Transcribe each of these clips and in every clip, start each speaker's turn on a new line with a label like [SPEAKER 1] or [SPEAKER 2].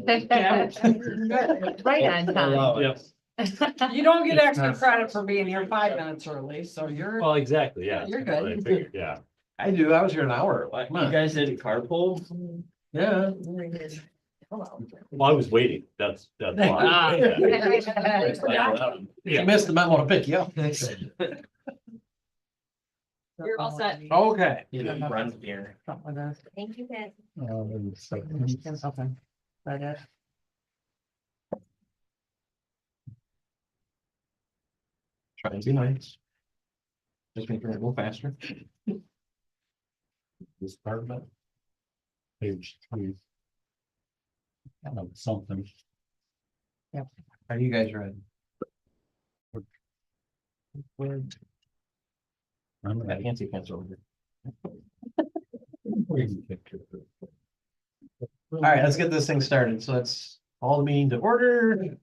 [SPEAKER 1] Right on time.
[SPEAKER 2] Yes.
[SPEAKER 3] You don't get extra credit for being here 5 minutes early, so you're,
[SPEAKER 2] Well, exactly, yeah.
[SPEAKER 3] You're good.
[SPEAKER 2] I figured, yeah.
[SPEAKER 4] I do, I was here an hour, like,
[SPEAKER 5] You guys did a carpool?
[SPEAKER 4] yeah.
[SPEAKER 2] Well, I was waiting, that's why.
[SPEAKER 3] Ah.
[SPEAKER 2] Yeah.
[SPEAKER 4] You missed the memo to pick you up.
[SPEAKER 1] You're all set.
[SPEAKER 4] Okay.
[SPEAKER 5] You know, run here.
[SPEAKER 1] Thank you, guys.
[SPEAKER 3] Okay. Right at.
[SPEAKER 4] Try and be nice. Just make it go faster.
[SPEAKER 2] This part of it. Page 3. Something.
[SPEAKER 4] Are you guys ready?
[SPEAKER 2] I'm
[SPEAKER 4] I can't see pencil over here. All right, let's get this thing started. So let's call the meeting to order.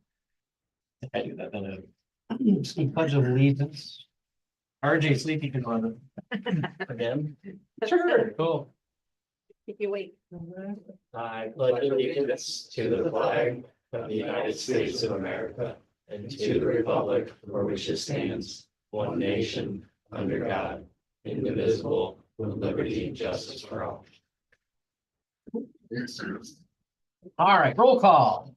[SPEAKER 4] I do that, then I pledge of allegiance. RJ Sleepy can run it again. Sure, cool.
[SPEAKER 1] If you wait.
[SPEAKER 5] I pledge allegiance to the flag of the United States of America and to the republic for which it stands, one nation, under God, indivisible, with liberty and justice for all.
[SPEAKER 4] All right, roll call.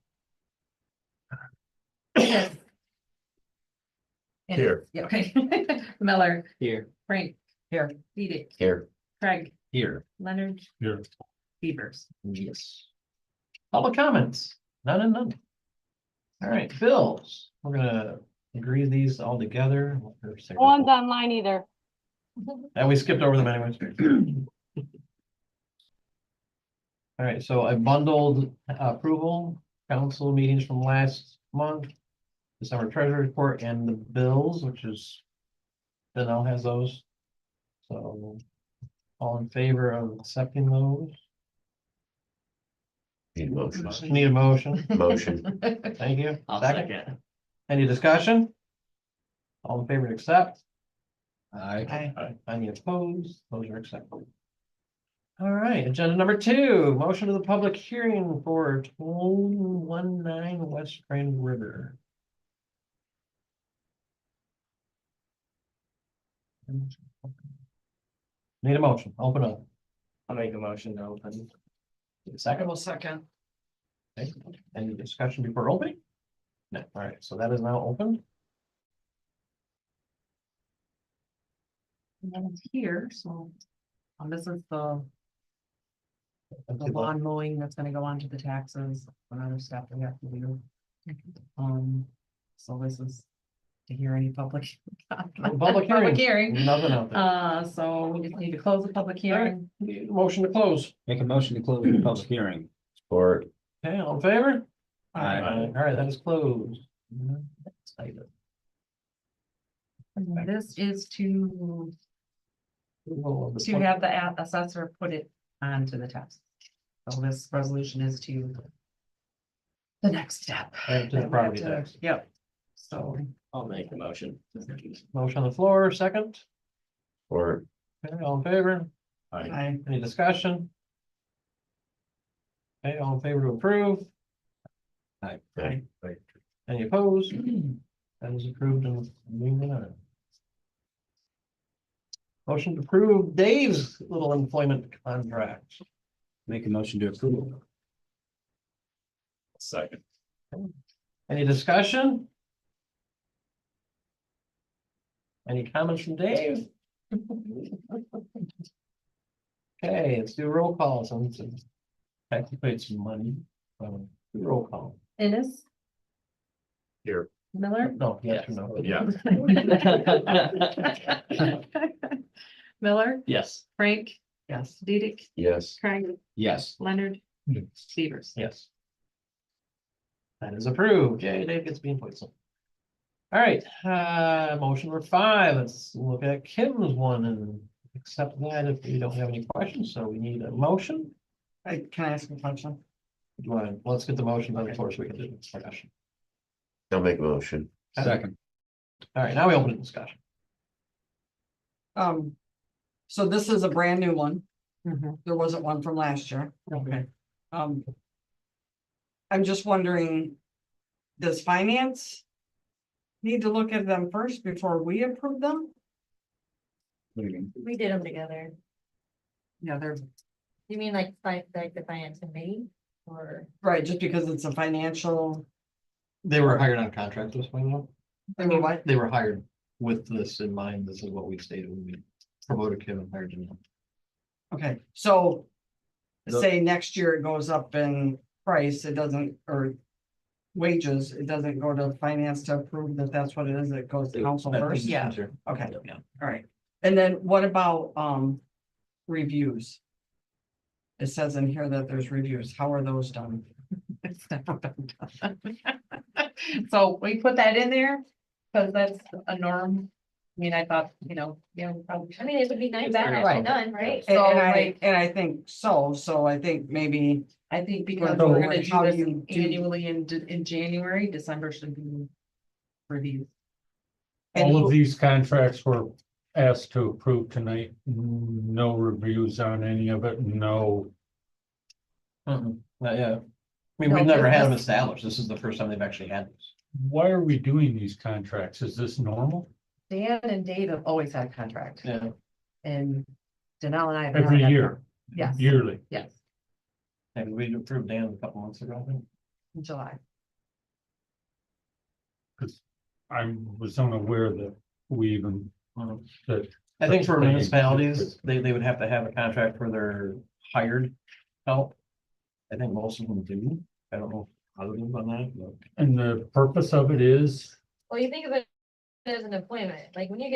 [SPEAKER 2] Here.
[SPEAKER 3] Yeah, okay. Miller,
[SPEAKER 5] Here.
[SPEAKER 3] Frank, here, Edith,
[SPEAKER 5] Here.
[SPEAKER 3] Craig,
[SPEAKER 4] Here.
[SPEAKER 3] Leonard,
[SPEAKER 2] Here.
[SPEAKER 3] Beavers.
[SPEAKER 4] Yes. Public comments, none and none. All right, bills, we're gonna agree these all together.
[SPEAKER 6] No one's online either.
[SPEAKER 4] And we skipped over them anyways. All right, so I bundled approval, council meetings from last month. December treasury report and the bills, which is. Danelle has those. So. All in favor of accepting those?
[SPEAKER 5] Need a motion.
[SPEAKER 4] Need a motion?
[SPEAKER 5] Motion.
[SPEAKER 4] Thank you.
[SPEAKER 5] I'll
[SPEAKER 4] Second.
[SPEAKER 5] second.
[SPEAKER 4] Any discussion? All in favor to accept?
[SPEAKER 5] Aye.
[SPEAKER 4] Any opposed? Those are accepted. All right, agenda number 2, motion to the public hearing for 219 West Grand River. Need a motion, open up.
[SPEAKER 5] I'll make a motion to open.
[SPEAKER 4] Second,
[SPEAKER 3] Second.
[SPEAKER 4] okay. Any discussion before opening? No, all right, so that is now open.
[SPEAKER 3] And then it's here, so. This is the lawn mowing that's gonna go on to the taxes and other stuff we have to do. So this is to hear any public.
[SPEAKER 4] Public hearing.
[SPEAKER 3] hearing.
[SPEAKER 4] Nothing out there.
[SPEAKER 3] So we just need to close the public hearing.
[SPEAKER 4] Need a motion to close.
[SPEAKER 7] Make a motion to close the public hearing.
[SPEAKER 5] Or.
[SPEAKER 4] Okay, all in favor?
[SPEAKER 7] Aye.
[SPEAKER 4] All right, that is closed.
[SPEAKER 3] And this is to have the assessor put it onto the tax. So this resolution is to the next step.
[SPEAKER 4] Right, to the property tax.
[SPEAKER 3] Yep. So
[SPEAKER 5] I'll make a motion.
[SPEAKER 4] Motion on the floor, second.
[SPEAKER 5] Or.
[SPEAKER 4] Okay, all in favor?
[SPEAKER 3] I,
[SPEAKER 4] Any discussion? Okay, all in favor to approve?
[SPEAKER 5] Aye.
[SPEAKER 4] Any opposed? That is approved and moving on. Motion to approve Dave's little employment contract.
[SPEAKER 7] Make a motion to approve.
[SPEAKER 2] Second.
[SPEAKER 4] Any discussion? Any comments from Dave? Okay, let's do a roll call. So let's activate some money. Do roll call.
[SPEAKER 3] Ennis,
[SPEAKER 2] Here.
[SPEAKER 3] Miller.
[SPEAKER 4] No, yes or no?
[SPEAKER 2] Yeah.
[SPEAKER 3] Miller,
[SPEAKER 5] Yes.
[SPEAKER 3] Frank. Yes. Dedek,
[SPEAKER 5] Yes.
[SPEAKER 3] Craig,
[SPEAKER 7] Yes.
[SPEAKER 3] Leonard, Beavers.
[SPEAKER 4] Yes. That is approved. Yay, Dave gets bean poison. All right, motion number 5. Let's look at Kim's one and accept that if we don't have any questions. So we need a motion.
[SPEAKER 3] Can I ask a question?
[SPEAKER 4] Do you want, let's get the motion on the floor so we can do discussion.
[SPEAKER 5] I'll make a motion.
[SPEAKER 7] Second.
[SPEAKER 4] All right, now we open the discussion.
[SPEAKER 3] So this is a brand new one. There wasn't one from last year.
[SPEAKER 4] Okay.
[SPEAKER 8] I'm just wondering, does finance need to look at them first before we approve them?
[SPEAKER 7] What do you mean?
[SPEAKER 1] We did them together.
[SPEAKER 3] Yeah, they're,
[SPEAKER 1] You mean like the finance committee or?
[SPEAKER 8] Right, just because it's a financial,
[SPEAKER 4] They were hired on contract this way, though.
[SPEAKER 8] I mean, what?
[SPEAKER 4] They were hired with this in mind. This is what we stated when we promoted Kim and hired him.
[SPEAKER 8] Okay, so
[SPEAKER 4] The-
[SPEAKER 8] say next year it goes up in price, it doesn't, or wages, it doesn't go to finance to approve that that's what it is, it goes to council first?
[SPEAKER 3] Yeah.
[SPEAKER 8] Okay,
[SPEAKER 4] Yeah.
[SPEAKER 8] all right. And then what about, reviews? It says in here that there's reviews. How are those done?
[SPEAKER 3] it's never been done. So we put that in there, because that's a norm. I mean, I thought, yeah, we probably.
[SPEAKER 1] I mean, it would be nice to have
[SPEAKER 3] Right.
[SPEAKER 1] it done, right?
[SPEAKER 8] And
[SPEAKER 3] So,
[SPEAKER 8] I,
[SPEAKER 3] like-
[SPEAKER 8] and I think so I think maybe,
[SPEAKER 3] I think because
[SPEAKER 8] So
[SPEAKER 3] we're gonna
[SPEAKER 8] how
[SPEAKER 3] do
[SPEAKER 8] do you
[SPEAKER 3] this
[SPEAKER 8] do-
[SPEAKER 3] annually in January, December should be reviewed.
[SPEAKER 8] and
[SPEAKER 2] All of these contracts were asked to approve tonight. No reviews on any of it, no.
[SPEAKER 4] Not yet. I mean,
[SPEAKER 3] No,
[SPEAKER 4] we've never had them
[SPEAKER 3] this-
[SPEAKER 4] established. This is the first time they've actually had this.
[SPEAKER 2] Why are we doing these contracts? Is this normal?
[SPEAKER 3] Dan and Dave have always had contract,
[SPEAKER 4] Yeah.
[SPEAKER 3] and Janelle and I have. never
[SPEAKER 2] Every
[SPEAKER 3] had
[SPEAKER 2] year,
[SPEAKER 3] one. Yes,
[SPEAKER 2] yearly?
[SPEAKER 3] yes,
[SPEAKER 4] And we approved Dan a couple months ago, I think.
[SPEAKER 3] in July.
[SPEAKER 2] Because I was unaware that we even, that.
[SPEAKER 4] I think for
[SPEAKER 2] Such thing
[SPEAKER 4] municipalities,
[SPEAKER 2] exists.
[SPEAKER 4] they would have to have a contract for their hired help. I think most of them do. I don't know how to do on that, but.
[SPEAKER 2] And the purpose of it is,
[SPEAKER 1] Well, you think of it as an employment, like when you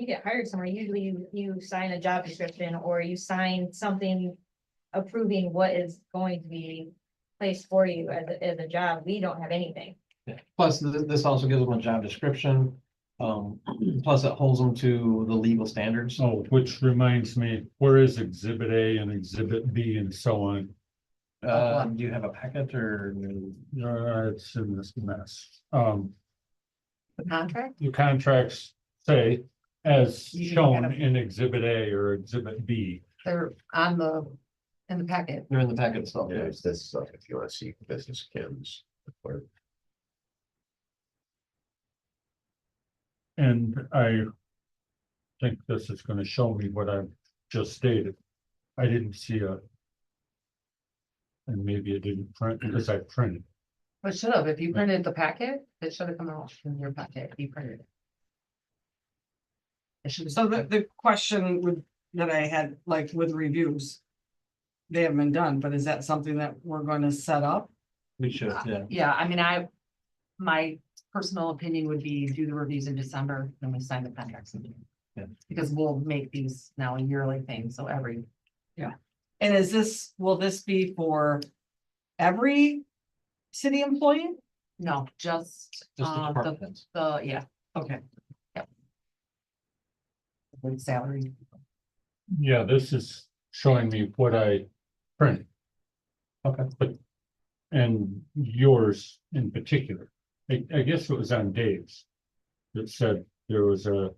[SPEAKER 1] get hired somewhere, usually you sign a job description or you sign something approving what is going to be placed for you as a job. We don't have anything.
[SPEAKER 4] Yeah. Plus, this also gives them a job description. Plus it holds them to the legal standards.
[SPEAKER 2] oh, which reminds me, where is Exhibit A and Exhibit B and so on?
[SPEAKER 4] Do you have a packet or?
[SPEAKER 2] It's in this mess.
[SPEAKER 3] The contract?
[SPEAKER 2] The contracts say, as
[SPEAKER 3] You can look at
[SPEAKER 2] shown
[SPEAKER 3] them.
[SPEAKER 2] in Exhibit A or Exhibit B.
[SPEAKER 3] They're in the packet.
[SPEAKER 4] They're in the packet itself.
[SPEAKER 9] Yeah, it's this stuff if you wanna see business Kim's. Or
[SPEAKER 2] And I think this is gonna show me what I've just stated. I didn't see and maybe it didn't print because I printed.
[SPEAKER 3] But should have, if you printed the packet, it should have come out in your packet, if you printed it. It should.
[SPEAKER 8] so the question that I had, like with reviews. They haven't been done, but is that something that we're gonna set up?
[SPEAKER 4] We should, yeah.
[SPEAKER 3] Yeah, I mean, my personal opinion would be do the reviews in December, and we sign the contracts in June.
[SPEAKER 4] Yeah.
[SPEAKER 3] Because we'll make these now a yearly thing, so every,
[SPEAKER 8] And will this be for every city employee?
[SPEAKER 3] no, just,
[SPEAKER 4] Just the department heads.
[SPEAKER 3] yeah,
[SPEAKER 8] Okay,
[SPEAKER 3] the salary.
[SPEAKER 2] Yeah, this is showing me what I printed.
[SPEAKER 4] Okay.
[SPEAKER 2] But, and yours in particular, I guess it was on Dave's. That said there was a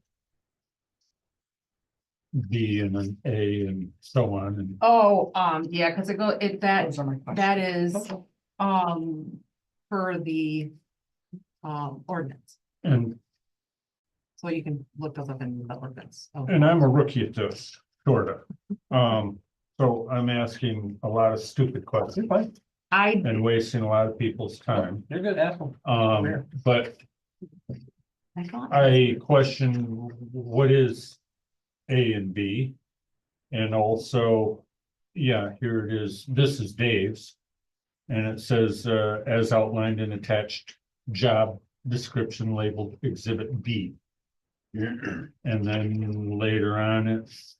[SPEAKER 2] B and an A and so on, and
[SPEAKER 3] Oh, yeah, because that,
[SPEAKER 8] those are my questions.
[SPEAKER 3] that is, for the, ordinance,
[SPEAKER 2] and
[SPEAKER 3] so you can look those up in the ordinance. Oh.
[SPEAKER 2] and I'm a rookie at this, sort of. So I'm asking a lot of stupid questions
[SPEAKER 3] I,
[SPEAKER 2] and wasting a lot of people's time.
[SPEAKER 4] You're good, ask them.
[SPEAKER 2] But
[SPEAKER 3] thought-
[SPEAKER 2] I question what is A and B? And also, yeah, here it is. This is Dave's. And it says, as outlined in attached job description labeled Exhibit B. And then later on, it's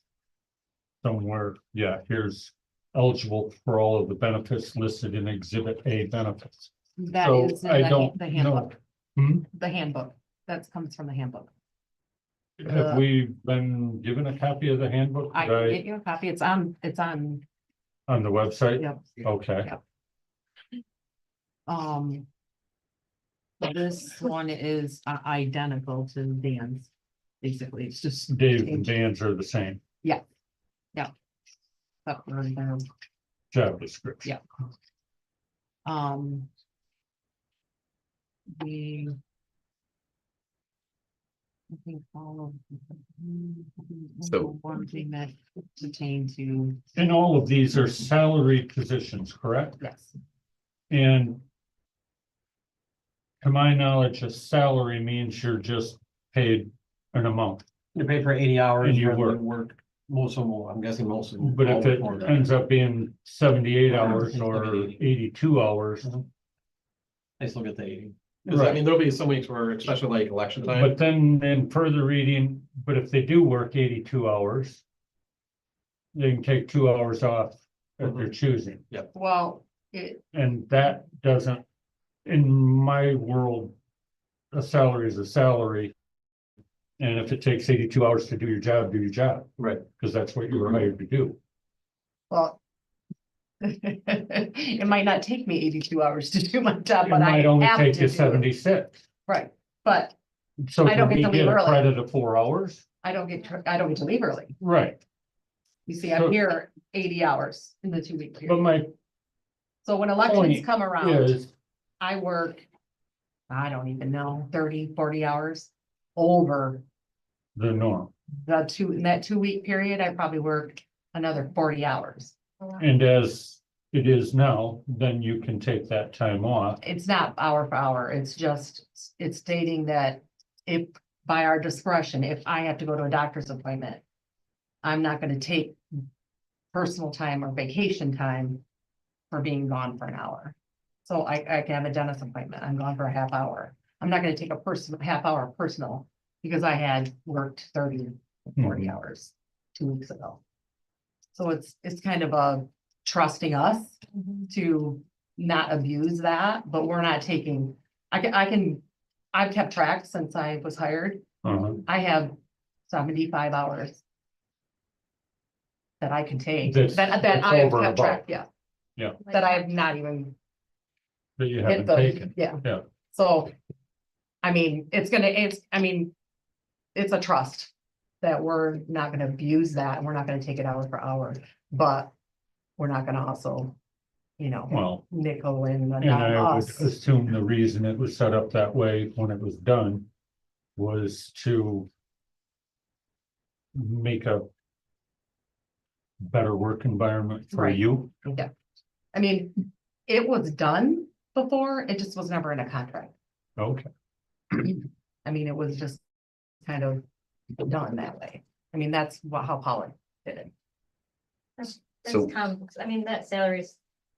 [SPEAKER 2] somewhere, yeah, here's eligible for all of the benefits listed in Exhibit A benefits.
[SPEAKER 3] That
[SPEAKER 2] So
[SPEAKER 3] is in
[SPEAKER 2] I
[SPEAKER 3] the
[SPEAKER 2] don't
[SPEAKER 3] the
[SPEAKER 2] know.
[SPEAKER 3] handbook.
[SPEAKER 2] Hmm?
[SPEAKER 3] The handbook, that comes from the handbook.
[SPEAKER 2] Have we been given a copy of the handbook?
[SPEAKER 3] I
[SPEAKER 2] Did
[SPEAKER 3] can get you a copy, it's on,
[SPEAKER 2] On the website?
[SPEAKER 3] yep,
[SPEAKER 2] Okay,
[SPEAKER 3] Yep. This one is identical to Dan's, basically, it's just.
[SPEAKER 2] Dave and Dan's are the same
[SPEAKER 3] Up for their,
[SPEAKER 2] job description.
[SPEAKER 3] Yeah. the. I think all
[SPEAKER 9] So-
[SPEAKER 3] one thing that pertain to,
[SPEAKER 2] And all of these are salaried positions, correct?
[SPEAKER 3] yes,
[SPEAKER 2] And to my knowledge, a salary means you're just paid an amount.
[SPEAKER 4] You pay for 80 hours.
[SPEAKER 2] And you
[SPEAKER 4] whether
[SPEAKER 2] work.
[SPEAKER 4] Most of them, I'm guessing most of them.
[SPEAKER 2] But
[SPEAKER 4] all
[SPEAKER 2] if it
[SPEAKER 4] work for
[SPEAKER 2] ends up being 78
[SPEAKER 4] Right.
[SPEAKER 2] hours or 82 hours,
[SPEAKER 4] They still get the 80. Cause I
[SPEAKER 2] right?
[SPEAKER 4] mean, there'll be some weeks where, especially like election time.
[SPEAKER 2] But then in further reading, but if they do work 82 hours, they can take 2 hours off at their choosing.
[SPEAKER 3] well, it,
[SPEAKER 2] And that doesn't, in my world, a salary is a salary. And if it takes 82 hours to do your job, do your job,
[SPEAKER 4] Right.
[SPEAKER 2] because that's what you were hired to do.
[SPEAKER 3] well. It might not take me 82 hours to do my job,
[SPEAKER 2] It
[SPEAKER 3] but I
[SPEAKER 2] might only
[SPEAKER 3] have
[SPEAKER 2] take
[SPEAKER 3] to
[SPEAKER 2] you
[SPEAKER 3] do it.
[SPEAKER 2] 76.
[SPEAKER 3] Right, but
[SPEAKER 2] So
[SPEAKER 3] I don't
[SPEAKER 2] can
[SPEAKER 3] get
[SPEAKER 2] we
[SPEAKER 3] to leave
[SPEAKER 2] get a
[SPEAKER 3] early.
[SPEAKER 2] credit of 4 hours?
[SPEAKER 3] I don't get to leave early.
[SPEAKER 2] Right,
[SPEAKER 3] You see, I'm
[SPEAKER 2] So-
[SPEAKER 3] here 80 hours in the 2-week
[SPEAKER 2] but
[SPEAKER 3] period.
[SPEAKER 2] my
[SPEAKER 3] So when elections
[SPEAKER 2] point
[SPEAKER 3] come around,
[SPEAKER 2] is,
[SPEAKER 3] I work, I don't even know, 30, 40 hours over
[SPEAKER 2] the norm.
[SPEAKER 3] in that 2-week period, I probably work another 40 hours.
[SPEAKER 2] And as it is now, then you can take that time off.
[SPEAKER 3] It's not hour for hour, it's stating that if by our discretion, if I have to go to a doctor's appointment, I'm not gonna take personal time or vacation time for being gone for an hour. So I can have a dentist appointment, I'm gone for a half hour. I'm not gonna take a half hour personal because I had worked 30, 40
[SPEAKER 2] Mhm.
[SPEAKER 3] hours 2 weeks ago. So it's kind of a trusting us to not abuse that, but we're not taking, I've kept track since I was hired.
[SPEAKER 2] Uh-huh.
[SPEAKER 3] I have 75 hours that I can take,
[SPEAKER 2] That's-
[SPEAKER 3] that
[SPEAKER 2] that's
[SPEAKER 3] I have
[SPEAKER 2] over and
[SPEAKER 3] kept track,
[SPEAKER 2] above.
[SPEAKER 3] yeah.
[SPEAKER 2] Yeah.
[SPEAKER 3] That I have not even
[SPEAKER 2] That you
[SPEAKER 3] hit
[SPEAKER 2] haven't
[SPEAKER 3] the,
[SPEAKER 2] taken.
[SPEAKER 3] yeah.
[SPEAKER 2] Yeah.
[SPEAKER 3] So, I mean, it's a trust that we're not gonna abuse that, and we're not gonna take it hour for hour, but we're not gonna also,
[SPEAKER 2] Well,
[SPEAKER 3] nickel in
[SPEAKER 2] and I would
[SPEAKER 3] us.
[SPEAKER 2] assume the reason it was set up that way when it was done was to make a better work environment for
[SPEAKER 3] Right.
[SPEAKER 2] you.
[SPEAKER 3] I mean, it was done before, it just was never in a contract.
[SPEAKER 2] Okay.
[SPEAKER 3] I mean, it was just kind of done that way. I mean, that's how Pollock did it.
[SPEAKER 1] That's
[SPEAKER 9] So-
[SPEAKER 1] common, I mean, that salary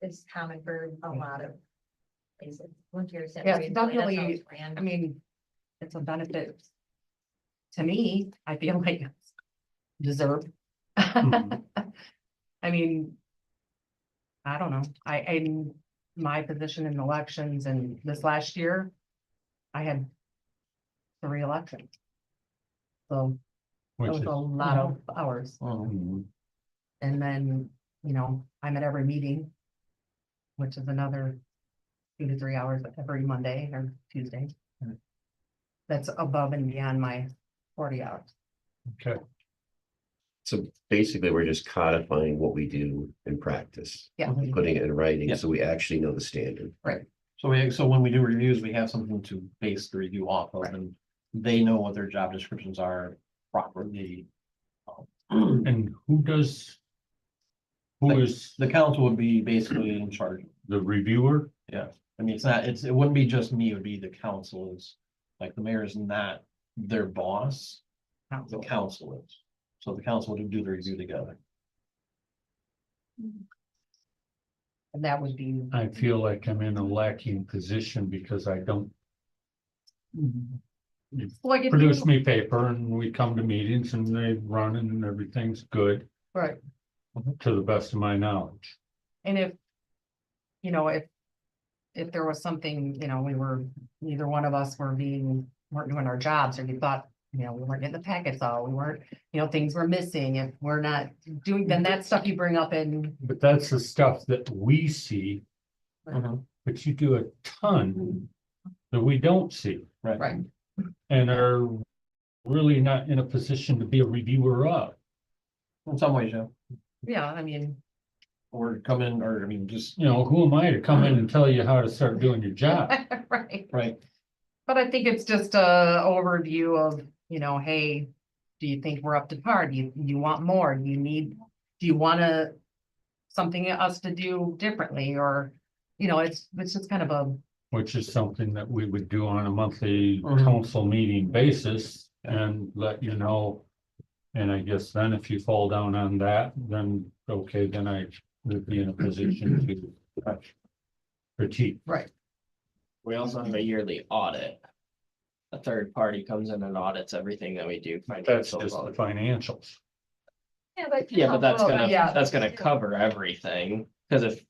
[SPEAKER 1] is common for a lot of places. Once you're
[SPEAKER 3] Yeah,
[SPEAKER 1] salaried, that's how
[SPEAKER 3] definitely.
[SPEAKER 1] it's ran.
[SPEAKER 3] I mean, it's a benefit. To me, I feel like it's deserved.
[SPEAKER 2] Mhm.
[SPEAKER 3] I mean. I don't know, in my position in elections and this last year. I had 3 elections. So it
[SPEAKER 2] Which
[SPEAKER 3] was
[SPEAKER 2] is,
[SPEAKER 3] a lot of hours,
[SPEAKER 2] Mhm.
[SPEAKER 3] and then, I'm at every meeting. Which is another 2 to 3 hours every Monday or Tuesday. That's above and beyond my 40 hours.
[SPEAKER 2] Okay,
[SPEAKER 9] So basically, we're just codifying what we do in practice,
[SPEAKER 3] Yeah,
[SPEAKER 9] putting it in writing,
[SPEAKER 4] Yeah.
[SPEAKER 9] so we actually know the standard.
[SPEAKER 4] So when we do reviews, we have something to base the review off of,
[SPEAKER 3] Right.
[SPEAKER 4] and they know what their job descriptions are properly.
[SPEAKER 2] and who does? Who is
[SPEAKER 4] The council would be basically in charge.
[SPEAKER 2] the reviewer?
[SPEAKER 4] I mean, it wouldn't be just me, it would be the council's, like the mayor is not their boss, the council is. So the council would do the review together.
[SPEAKER 3] And that would be,
[SPEAKER 2] I feel like I'm in a lacking position because I don't.
[SPEAKER 3] like, if
[SPEAKER 2] Produce
[SPEAKER 3] you,
[SPEAKER 2] me paper and we come to meetings and they run and everything's good
[SPEAKER 3] right,
[SPEAKER 2] to the best of my knowledge.
[SPEAKER 3] and if. If there was something, we were, neither one of us weren't doing our jobs, or you thought, we weren't getting the packets out, we weren't, things were missing, if we're not doing, then that stuff you bring up in.
[SPEAKER 2] But that's the stuff that we see,
[SPEAKER 4] Mhm.
[SPEAKER 2] but you do a ton that we don't see
[SPEAKER 3] Right,
[SPEAKER 2] and are really not in a position to be a reviewer of.
[SPEAKER 4] In some ways, yeah,
[SPEAKER 3] yeah, I mean,
[SPEAKER 4] or come in, or I mean, just,
[SPEAKER 2] You know, who am I to come in and tell you how to start doing your job?
[SPEAKER 3] right,
[SPEAKER 4] right,
[SPEAKER 3] But I think it's just a overview of, hey, do you think we're up to par? Do you want more? Do you wanna something us to do differently or, it's just kind of a,
[SPEAKER 2] Which is something that we would do on a monthly
[SPEAKER 4] Mhm.
[SPEAKER 2] council meeting basis and let you know. And I guess then if you fall down on that, then, okay, then I would be in a position to critique.
[SPEAKER 3] right.
[SPEAKER 5] We also have a yearly audit. A third party comes in and audits everything that we do.
[SPEAKER 2] That's
[SPEAKER 5] financial
[SPEAKER 2] just the
[SPEAKER 5] audit.
[SPEAKER 2] financials.
[SPEAKER 5] Yeah, but that's gonna,
[SPEAKER 3] Yeah.
[SPEAKER 5] that's gonna cover everything, cause if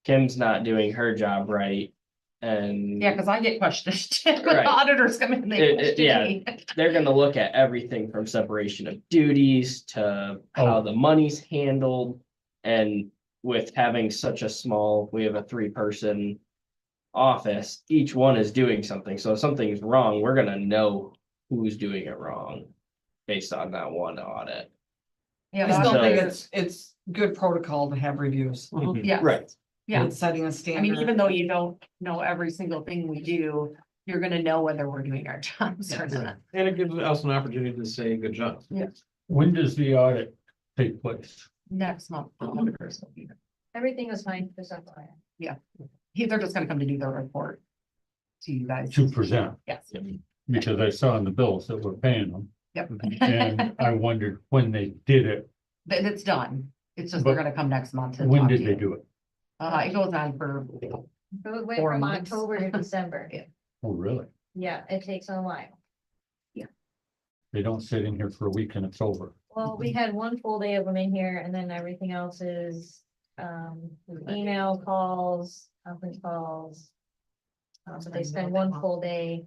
[SPEAKER 5] Kim's not doing her job right. And
[SPEAKER 3] Yeah, cause I get questioned. When
[SPEAKER 5] Right.
[SPEAKER 3] auditors come in, they
[SPEAKER 5] Yeah.
[SPEAKER 3] question me.
[SPEAKER 5] they're gonna look at everything from separation of duties to how
[SPEAKER 2] Oh.
[SPEAKER 5] the money's handled. And with having such a small, we have a 3-person office, each one is doing something, so if something's wrong, we're gonna know who's doing it wrong. Based on that one audit.
[SPEAKER 3] Yeah,
[SPEAKER 8] I
[SPEAKER 3] but
[SPEAKER 8] still
[SPEAKER 3] I'm-
[SPEAKER 8] think it's good protocol to have reviews.
[SPEAKER 3] Yes.
[SPEAKER 5] Right.
[SPEAKER 3] Yeah,
[SPEAKER 8] It's setting a
[SPEAKER 3] I
[SPEAKER 8] standard.
[SPEAKER 3] mean, even though you don't know every single thing we do, you're gonna know whether we're doing our jobs or not.
[SPEAKER 4] And it gives us an opportunity to say good job.
[SPEAKER 2] When does the audit take place?
[SPEAKER 3] Next month. the auditors will be here.
[SPEAKER 1] Everything was fine for some time.
[SPEAKER 3] They're just gonna come to do their report. To you guys.
[SPEAKER 2] To present,
[SPEAKER 3] Yes.
[SPEAKER 2] because I saw in the bills that we're paying them.
[SPEAKER 3] Yep.
[SPEAKER 2] And I wondered when they did it,
[SPEAKER 3] But it's done. It's just they're
[SPEAKER 2] But
[SPEAKER 3] gonna come next month.
[SPEAKER 2] when did they do it?
[SPEAKER 3] It goes on for,
[SPEAKER 1] It went
[SPEAKER 3] 4
[SPEAKER 1] from
[SPEAKER 3] months.
[SPEAKER 1] October to December.
[SPEAKER 2] Oh, really?
[SPEAKER 1] Yeah, it takes a while.
[SPEAKER 2] They don't sit in here for a week and it's over.
[SPEAKER 1] Well, we had one full day of them in here and then everything else is, email calls, conference calls. So they spend one full day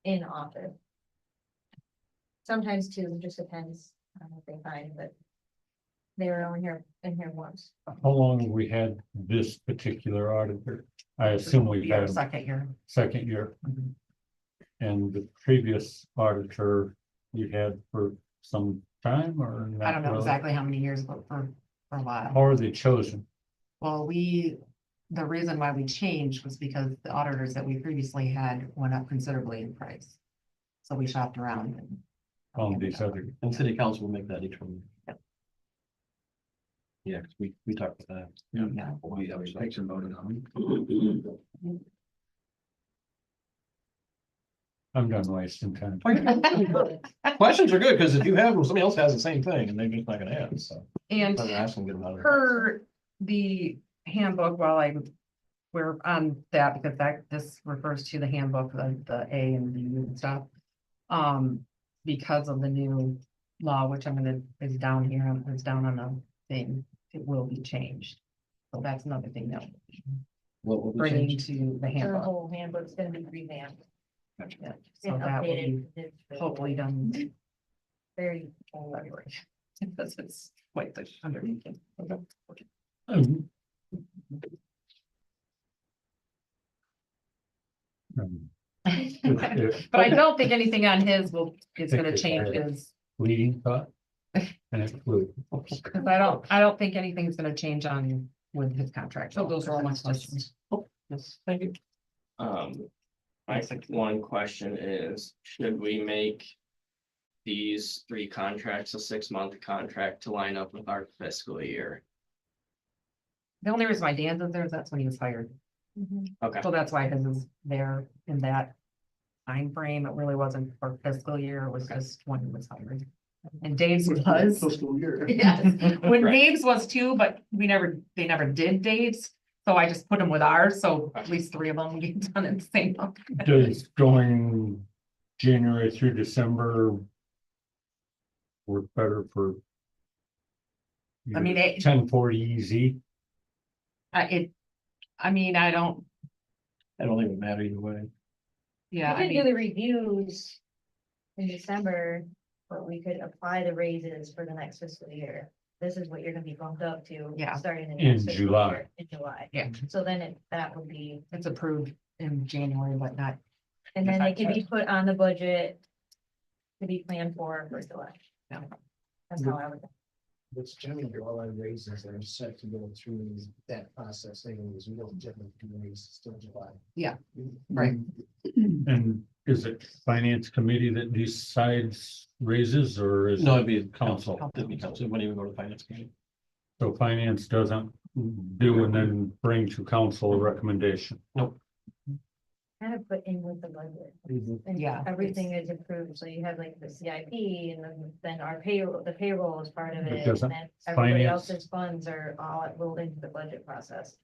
[SPEAKER 1] in office. Sometimes two, just depends on what they find, but. They were only in here once.
[SPEAKER 2] How long have we had this particular auditor? I assume we've
[SPEAKER 3] our
[SPEAKER 2] had him
[SPEAKER 3] second year.
[SPEAKER 2] second year.
[SPEAKER 3] Mhm.
[SPEAKER 2] And the previous auditor you had for some time or?
[SPEAKER 3] I
[SPEAKER 2] not
[SPEAKER 3] don't know
[SPEAKER 2] really?
[SPEAKER 3] exactly how many years, but for a while.
[SPEAKER 2] How are they chosen?
[SPEAKER 3] Well, the reason why we changed was because the auditors that we previously had went up considerably in price. So we shopped around and.
[SPEAKER 2] On these other,
[SPEAKER 4] And city council will make that determination.
[SPEAKER 3] Yep.
[SPEAKER 4] Yeah, 'cause we talked about that.
[SPEAKER 3] Yeah.
[SPEAKER 7] We have a picture voted on.
[SPEAKER 2] I'm done wasting time.
[SPEAKER 4] Questions are good, because if you have them, somebody else has the same thing, and they're just not gonna ask, so.
[SPEAKER 3] And
[SPEAKER 4] Better ask them, get them out of it.
[SPEAKER 3] per the handbook, we're on that because this refers to the handbook, the A and B and stuff. Because of the new law, which is down here, is down on the thing, it will be changed. So that's another thing that
[SPEAKER 4] What will be
[SPEAKER 3] bringing
[SPEAKER 4] changed?
[SPEAKER 3] to the
[SPEAKER 1] The
[SPEAKER 3] handbook.
[SPEAKER 1] whole handbook's gonna be revamped.
[SPEAKER 3] Yeah, So
[SPEAKER 1] and
[SPEAKER 3] that will be
[SPEAKER 1] updated. It's
[SPEAKER 3] hopefully done.
[SPEAKER 1] Very.
[SPEAKER 3] February. Because it's quite the undertaking.
[SPEAKER 2] Um,
[SPEAKER 3] But I don't think anything on his is gonna change
[SPEAKER 2] Think
[SPEAKER 3] his,
[SPEAKER 2] Bleeding thought. And it flew.
[SPEAKER 3] because I don't think anything's gonna change on with his contract.
[SPEAKER 8] So those are all my
[SPEAKER 3] It's just-
[SPEAKER 8] questions.
[SPEAKER 4] Yes, thank you.
[SPEAKER 5] I think one question is, should we make these 3 contracts a 6-month contract to line up with our fiscal year?
[SPEAKER 3] The only reason why Dan's is there is that's when he was hired.
[SPEAKER 5] Okay,
[SPEAKER 3] So that's why his is there in that time frame. It really wasn't for fiscal year, it was just when he was hired. And Dave's was.
[SPEAKER 7] Fiscal year.
[SPEAKER 3] Yes, when
[SPEAKER 5] Right.
[SPEAKER 3] Dave's was too, but they never did Dave's. So I just put them with ours, so at least 3 of them get done in the same month.
[SPEAKER 2] Does going January through December work better for?
[SPEAKER 3] I mean, it-
[SPEAKER 2] 1040 EZ,
[SPEAKER 3] I mean, I don't,
[SPEAKER 4] I don't think it would matter either way.
[SPEAKER 3] yeah,
[SPEAKER 1] We
[SPEAKER 3] I
[SPEAKER 1] could do
[SPEAKER 3] mean,
[SPEAKER 1] the reviews in December, but we could apply the raises for the next fiscal year. This is what you're gonna be bumped up to.
[SPEAKER 3] Yeah.
[SPEAKER 1] Starting the
[SPEAKER 2] In
[SPEAKER 1] next fiscal
[SPEAKER 2] July.
[SPEAKER 1] year, in July.
[SPEAKER 3] Yeah.
[SPEAKER 1] So then that would be,
[SPEAKER 3] it's approved in January, but not,
[SPEAKER 1] and then they can be put on the budget to be planned for July.
[SPEAKER 3] Yeah.
[SPEAKER 1] That's how I would.
[SPEAKER 7] Which generally all our raises are set to go through that process anyways. We don't generally do raises till July.
[SPEAKER 3] right.
[SPEAKER 2] and is it finance committee that decides raises or is
[SPEAKER 4] No,
[SPEAKER 2] it
[SPEAKER 4] it'd be
[SPEAKER 2] council?
[SPEAKER 4] It'd be council, it wouldn't even go to finance committee.
[SPEAKER 2] So finance doesn't do and then bring to council a recommendation.
[SPEAKER 1] Kind of put in with the budget.
[SPEAKER 4] Mm-hmm.
[SPEAKER 1] And
[SPEAKER 3] Yeah,
[SPEAKER 1] everything is approved, so you have like the CIP and then our payroll, the payroll is part of
[SPEAKER 2] It
[SPEAKER 1] it,
[SPEAKER 2] doesn't-
[SPEAKER 1] and then everybody
[SPEAKER 2] finance-
[SPEAKER 1] else's funds are all rolled into the budget process.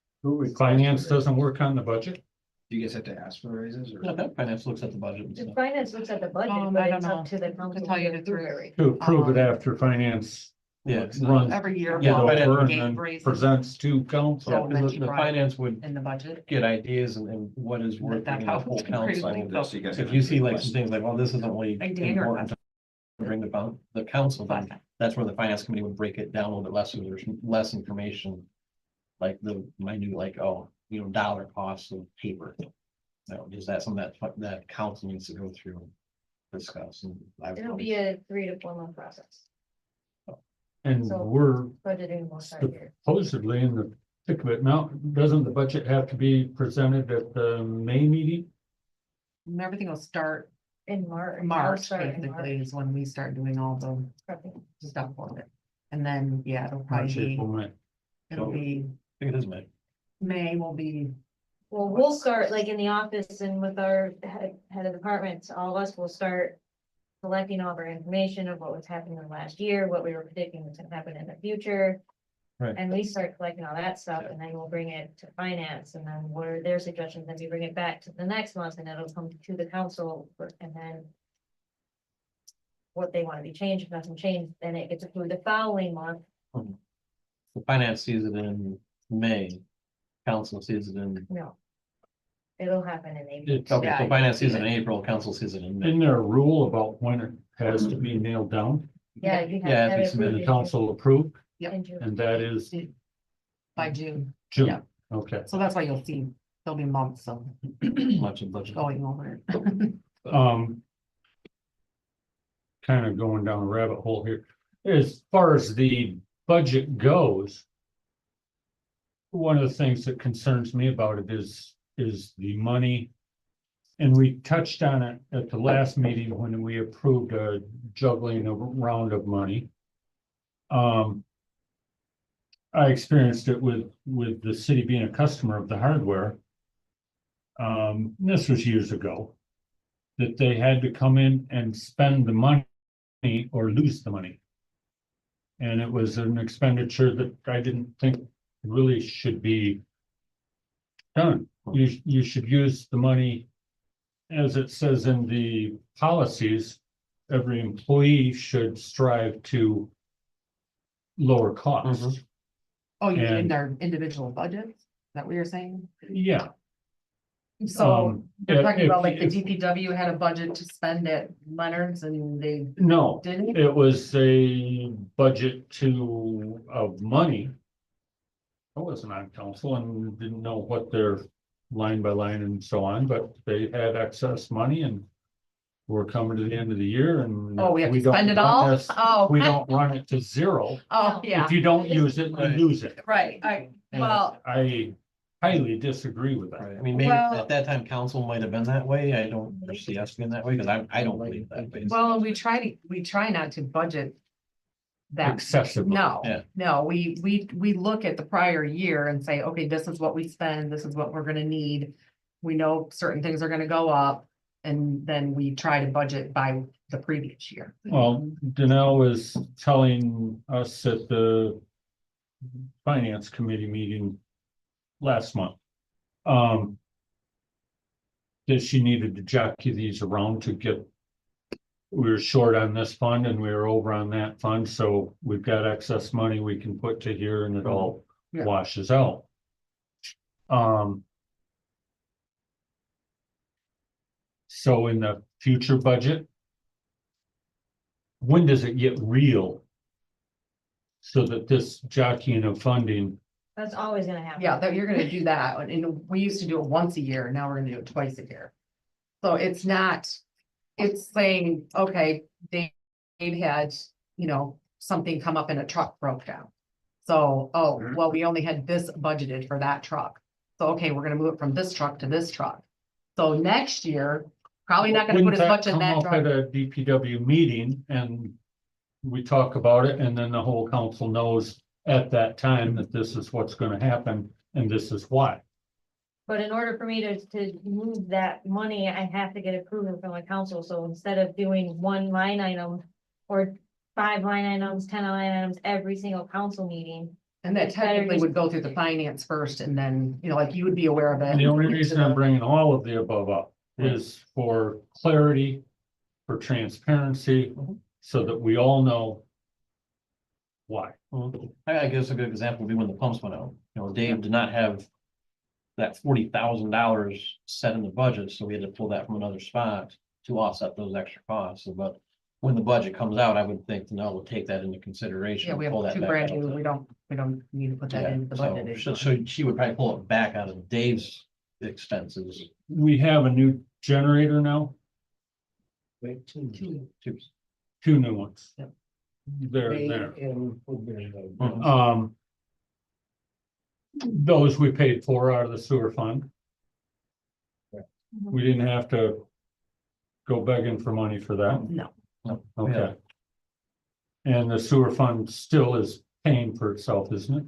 [SPEAKER 2] Finance doesn't work on the budget?
[SPEAKER 7] You guys have to ask for raises or?
[SPEAKER 4] Okay, finance looks at the budget and
[SPEAKER 1] The
[SPEAKER 4] stuff.
[SPEAKER 1] finance looks at the budget,
[SPEAKER 3] I
[SPEAKER 1] but
[SPEAKER 3] don't
[SPEAKER 1] it's up
[SPEAKER 3] know.
[SPEAKER 1] to the council
[SPEAKER 3] tell you
[SPEAKER 1] to
[SPEAKER 3] the
[SPEAKER 1] approve
[SPEAKER 3] truth.
[SPEAKER 1] everything.
[SPEAKER 2] To approve it after finance
[SPEAKER 4] Yeah.
[SPEAKER 2] runs
[SPEAKER 3] Every year.
[SPEAKER 2] it
[SPEAKER 4] Yeah,
[SPEAKER 3] we'll
[SPEAKER 2] over and
[SPEAKER 3] gate
[SPEAKER 2] then
[SPEAKER 3] raises
[SPEAKER 2] presents to
[SPEAKER 4] Yeah,
[SPEAKER 2] council.
[SPEAKER 4] because the finance would
[SPEAKER 3] In the budget.
[SPEAKER 4] get ideas and what is working
[SPEAKER 3] That's
[SPEAKER 4] in the
[SPEAKER 3] how
[SPEAKER 4] whole
[SPEAKER 3] it's crazy.
[SPEAKER 4] council.
[SPEAKER 7] So you guys
[SPEAKER 4] So if
[SPEAKER 7] have
[SPEAKER 4] you
[SPEAKER 7] to
[SPEAKER 4] see like
[SPEAKER 7] request-
[SPEAKER 4] some things like, well, this isn't really
[SPEAKER 3] Like Dan or
[SPEAKER 4] important to bring the council, then that's where the finance committee would break it down a little bit less, so there's less information. Like the minute, like, oh, dollar costs of paper. No, is that something that council needs to go through and discuss? And I would
[SPEAKER 1] It'll
[SPEAKER 4] always-
[SPEAKER 1] be a 3 to 4 month process,
[SPEAKER 2] And
[SPEAKER 1] So-
[SPEAKER 2] we're
[SPEAKER 1] budgeting will start here.
[SPEAKER 2] supposedly in the thick of it. Now, doesn't the budget have to be presented at the May meeting?
[SPEAKER 3] And everything will start
[SPEAKER 1] In March. it'll
[SPEAKER 3] March,
[SPEAKER 1] start in
[SPEAKER 3] basically,
[SPEAKER 1] March.
[SPEAKER 3] is when we start doing all the
[SPEAKER 1] Prepping.
[SPEAKER 3] stuff for it. And then, yeah, it'll probably
[SPEAKER 2] March,
[SPEAKER 3] be,
[SPEAKER 2] April, May.
[SPEAKER 3] it'll be,
[SPEAKER 4] I think it is May.
[SPEAKER 3] May will be,
[SPEAKER 1] Well, we'll start like in the office and with our head of departments, all of us will start collecting all of our information of what was happening in the last year, what we were predicting was gonna happen in the future.
[SPEAKER 4] Right.
[SPEAKER 1] And we start collecting all that stuff and then we'll bring it to finance and then what are their suggestions, then we bring it back to the next month and it'll come to the council and then what they want to be changed, if nothing changed, then it gets approved the following month.
[SPEAKER 4] The finance sees it in May. Council sees it in,
[SPEAKER 1] No. It'll happen in April.
[SPEAKER 2] It's,
[SPEAKER 4] okay,
[SPEAKER 3] Yeah,
[SPEAKER 4] so
[SPEAKER 3] I
[SPEAKER 4] finance
[SPEAKER 3] see
[SPEAKER 4] sees it in
[SPEAKER 3] it.
[SPEAKER 4] April, council sees it in May.
[SPEAKER 2] isn't there a rule about when it has to be nailed down
[SPEAKER 1] Yeah, you have
[SPEAKER 4] Yeah,
[SPEAKER 1] to have
[SPEAKER 4] it's
[SPEAKER 1] it
[SPEAKER 2] and
[SPEAKER 1] approved
[SPEAKER 2] the
[SPEAKER 1] in
[SPEAKER 2] council approved?
[SPEAKER 3] Yep.
[SPEAKER 1] in June.
[SPEAKER 2] And that is
[SPEAKER 3] by June.
[SPEAKER 2] June.
[SPEAKER 3] Yeah.
[SPEAKER 2] Okay.
[SPEAKER 3] So that's why you'll see, there'll be months of
[SPEAKER 4] Much of budget.
[SPEAKER 3] going over it.
[SPEAKER 2] Kind of going down a rabbit hole here. As far as the budget goes. One of the things that concerns me about it is the money. And we touched on it at the last meeting when we approved a juggling of round of money. I experienced it with the city being a customer of the hardware. This was years ago. That they had to come in and spend the money or lose the money. And it was an expenditure that I didn't think really should be done. You should use the money, as it says in the policies, every employee should strive to lower costs.
[SPEAKER 3] Oh, you mean in
[SPEAKER 2] And-
[SPEAKER 3] their individual budgets? Is that what you're saying?
[SPEAKER 2] Yeah.
[SPEAKER 3] So you're talking
[SPEAKER 2] if-
[SPEAKER 3] about like the
[SPEAKER 2] if-
[SPEAKER 3] DPW had a budget to spend at Leonard's and they
[SPEAKER 2] No,
[SPEAKER 3] didn't?
[SPEAKER 2] it was a budget of money. I wasn't on council and didn't know what their line by line and so on, but they had excess money and we're coming to the end of the year and.
[SPEAKER 3] Oh, we have to
[SPEAKER 2] don't
[SPEAKER 3] spend it
[SPEAKER 2] run
[SPEAKER 3] all?
[SPEAKER 2] this-
[SPEAKER 3] Oh.
[SPEAKER 2] We don't run it to zero.
[SPEAKER 3] Oh, yeah,
[SPEAKER 2] If you don't use it, you
[SPEAKER 4] Right.
[SPEAKER 2] lose it.
[SPEAKER 3] right,
[SPEAKER 2] And
[SPEAKER 3] well,
[SPEAKER 2] I highly disagree with
[SPEAKER 4] Right,
[SPEAKER 2] that.
[SPEAKER 4] I mean, maybe
[SPEAKER 3] Well-
[SPEAKER 4] at that time, council might have been that way. I don't foresee us being that way, because I don't believe that. way.
[SPEAKER 3] well, we try not to budget that.
[SPEAKER 2] Excessively.
[SPEAKER 3] No,
[SPEAKER 4] Yeah.
[SPEAKER 3] no, we look at the prior year and say, okay, this is what we spend, this is what we're gonna need. We know certain things are gonna go up, and then we try to budget by the previous year.
[SPEAKER 2] Well, Danelle was telling us at the finance committee meeting last month. That she needed to jockey these around to get. We were short on this fund and we were over on that fund, so we've got excess money we can put to here and it all
[SPEAKER 3] Yeah.
[SPEAKER 2] washes out. So in the future budget. When does it get real? So that this jockeying of funding,
[SPEAKER 1] That's always gonna happen.
[SPEAKER 3] Yeah, that you're gonna do that, and we used to do it once a year, now we're gonna do it twice a year. So it's not, it's saying, okay, Dave had, something come up and a truck broke down. So, oh, well, we only had this budgeted for that truck. So, okay, we're gonna move it from this truck to this truck. So next year, Probably not gonna put
[SPEAKER 2] Wouldn't
[SPEAKER 3] as much in
[SPEAKER 2] come
[SPEAKER 3] that
[SPEAKER 2] up At
[SPEAKER 3] drawing.
[SPEAKER 2] a DPW meeting and we talk about it and then the whole council knows at that time that this is what's gonna happen and this is why.
[SPEAKER 1] But in order for me to move that money, I have to get approval from the council, so instead of doing one line item. Or 5 line items, 10 line items, every single council meeting,
[SPEAKER 3] And that
[SPEAKER 1] It's better
[SPEAKER 3] technically
[SPEAKER 1] just-
[SPEAKER 3] would go through the finance first and then, you know, like you would be aware of it.
[SPEAKER 2] And the only
[SPEAKER 3] bring it to
[SPEAKER 2] reason I'm
[SPEAKER 3] the-
[SPEAKER 2] bringing all of the above up is for clarity, for transparency, so that we all know why.
[SPEAKER 4] I guess a good example would be when the pumps went out. You know, Dave did not have that $40,000 set in the budget, so we had to pull that from another spot to offset those extra costs. But when the budget comes out, I would think, no, we'll take that into consideration.
[SPEAKER 3] Yeah, we
[SPEAKER 4] pull
[SPEAKER 3] have
[SPEAKER 4] that
[SPEAKER 3] 2
[SPEAKER 4] back
[SPEAKER 3] brand
[SPEAKER 4] out.
[SPEAKER 3] new, we don't need to put that
[SPEAKER 4] Yeah,
[SPEAKER 3] into the
[SPEAKER 4] so,
[SPEAKER 3] budget.
[SPEAKER 4] so she would probably pull it back out of Dave's expenses.
[SPEAKER 2] We have a new generator now,
[SPEAKER 7] Wait, two.
[SPEAKER 4] Too.
[SPEAKER 2] 2 new ones.
[SPEAKER 3] Yep.
[SPEAKER 2] They're
[SPEAKER 7] May
[SPEAKER 2] there.
[SPEAKER 7] and Woodbury.
[SPEAKER 2] Those we paid for out of the sewer fund. We didn't have to go begging for money for that.
[SPEAKER 3] No,
[SPEAKER 2] Okay. And the sewer fund still is paying for itself, isn't it?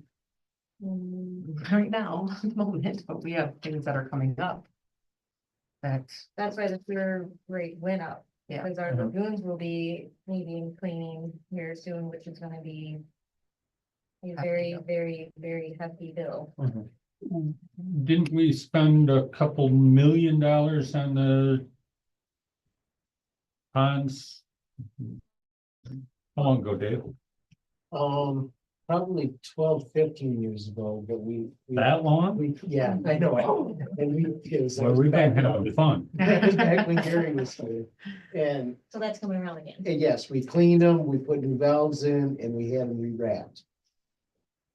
[SPEAKER 3] right now, at the moment, but we have things that are coming up. That,
[SPEAKER 1] that's why the sewer rate went up.
[SPEAKER 3] Yeah.
[SPEAKER 1] Because our
[SPEAKER 4] Mhm.
[SPEAKER 1] lagoons will be needing cleaning here soon, which is gonna be. A very, very, very hefty bill.
[SPEAKER 2] Didn't we spend a couple $1 million on the ponds? How long ago, Dave?
[SPEAKER 7] Probably 12, 15 years ago, but we.
[SPEAKER 2] That long?
[SPEAKER 7] Yeah, I know. And we. it was-
[SPEAKER 2] Well, we've been having fun.
[SPEAKER 7] That was back when Gary was here. And
[SPEAKER 1] So that's coming around again.
[SPEAKER 7] yes, we cleaned them, we put new valves in, and we had them rewrapped.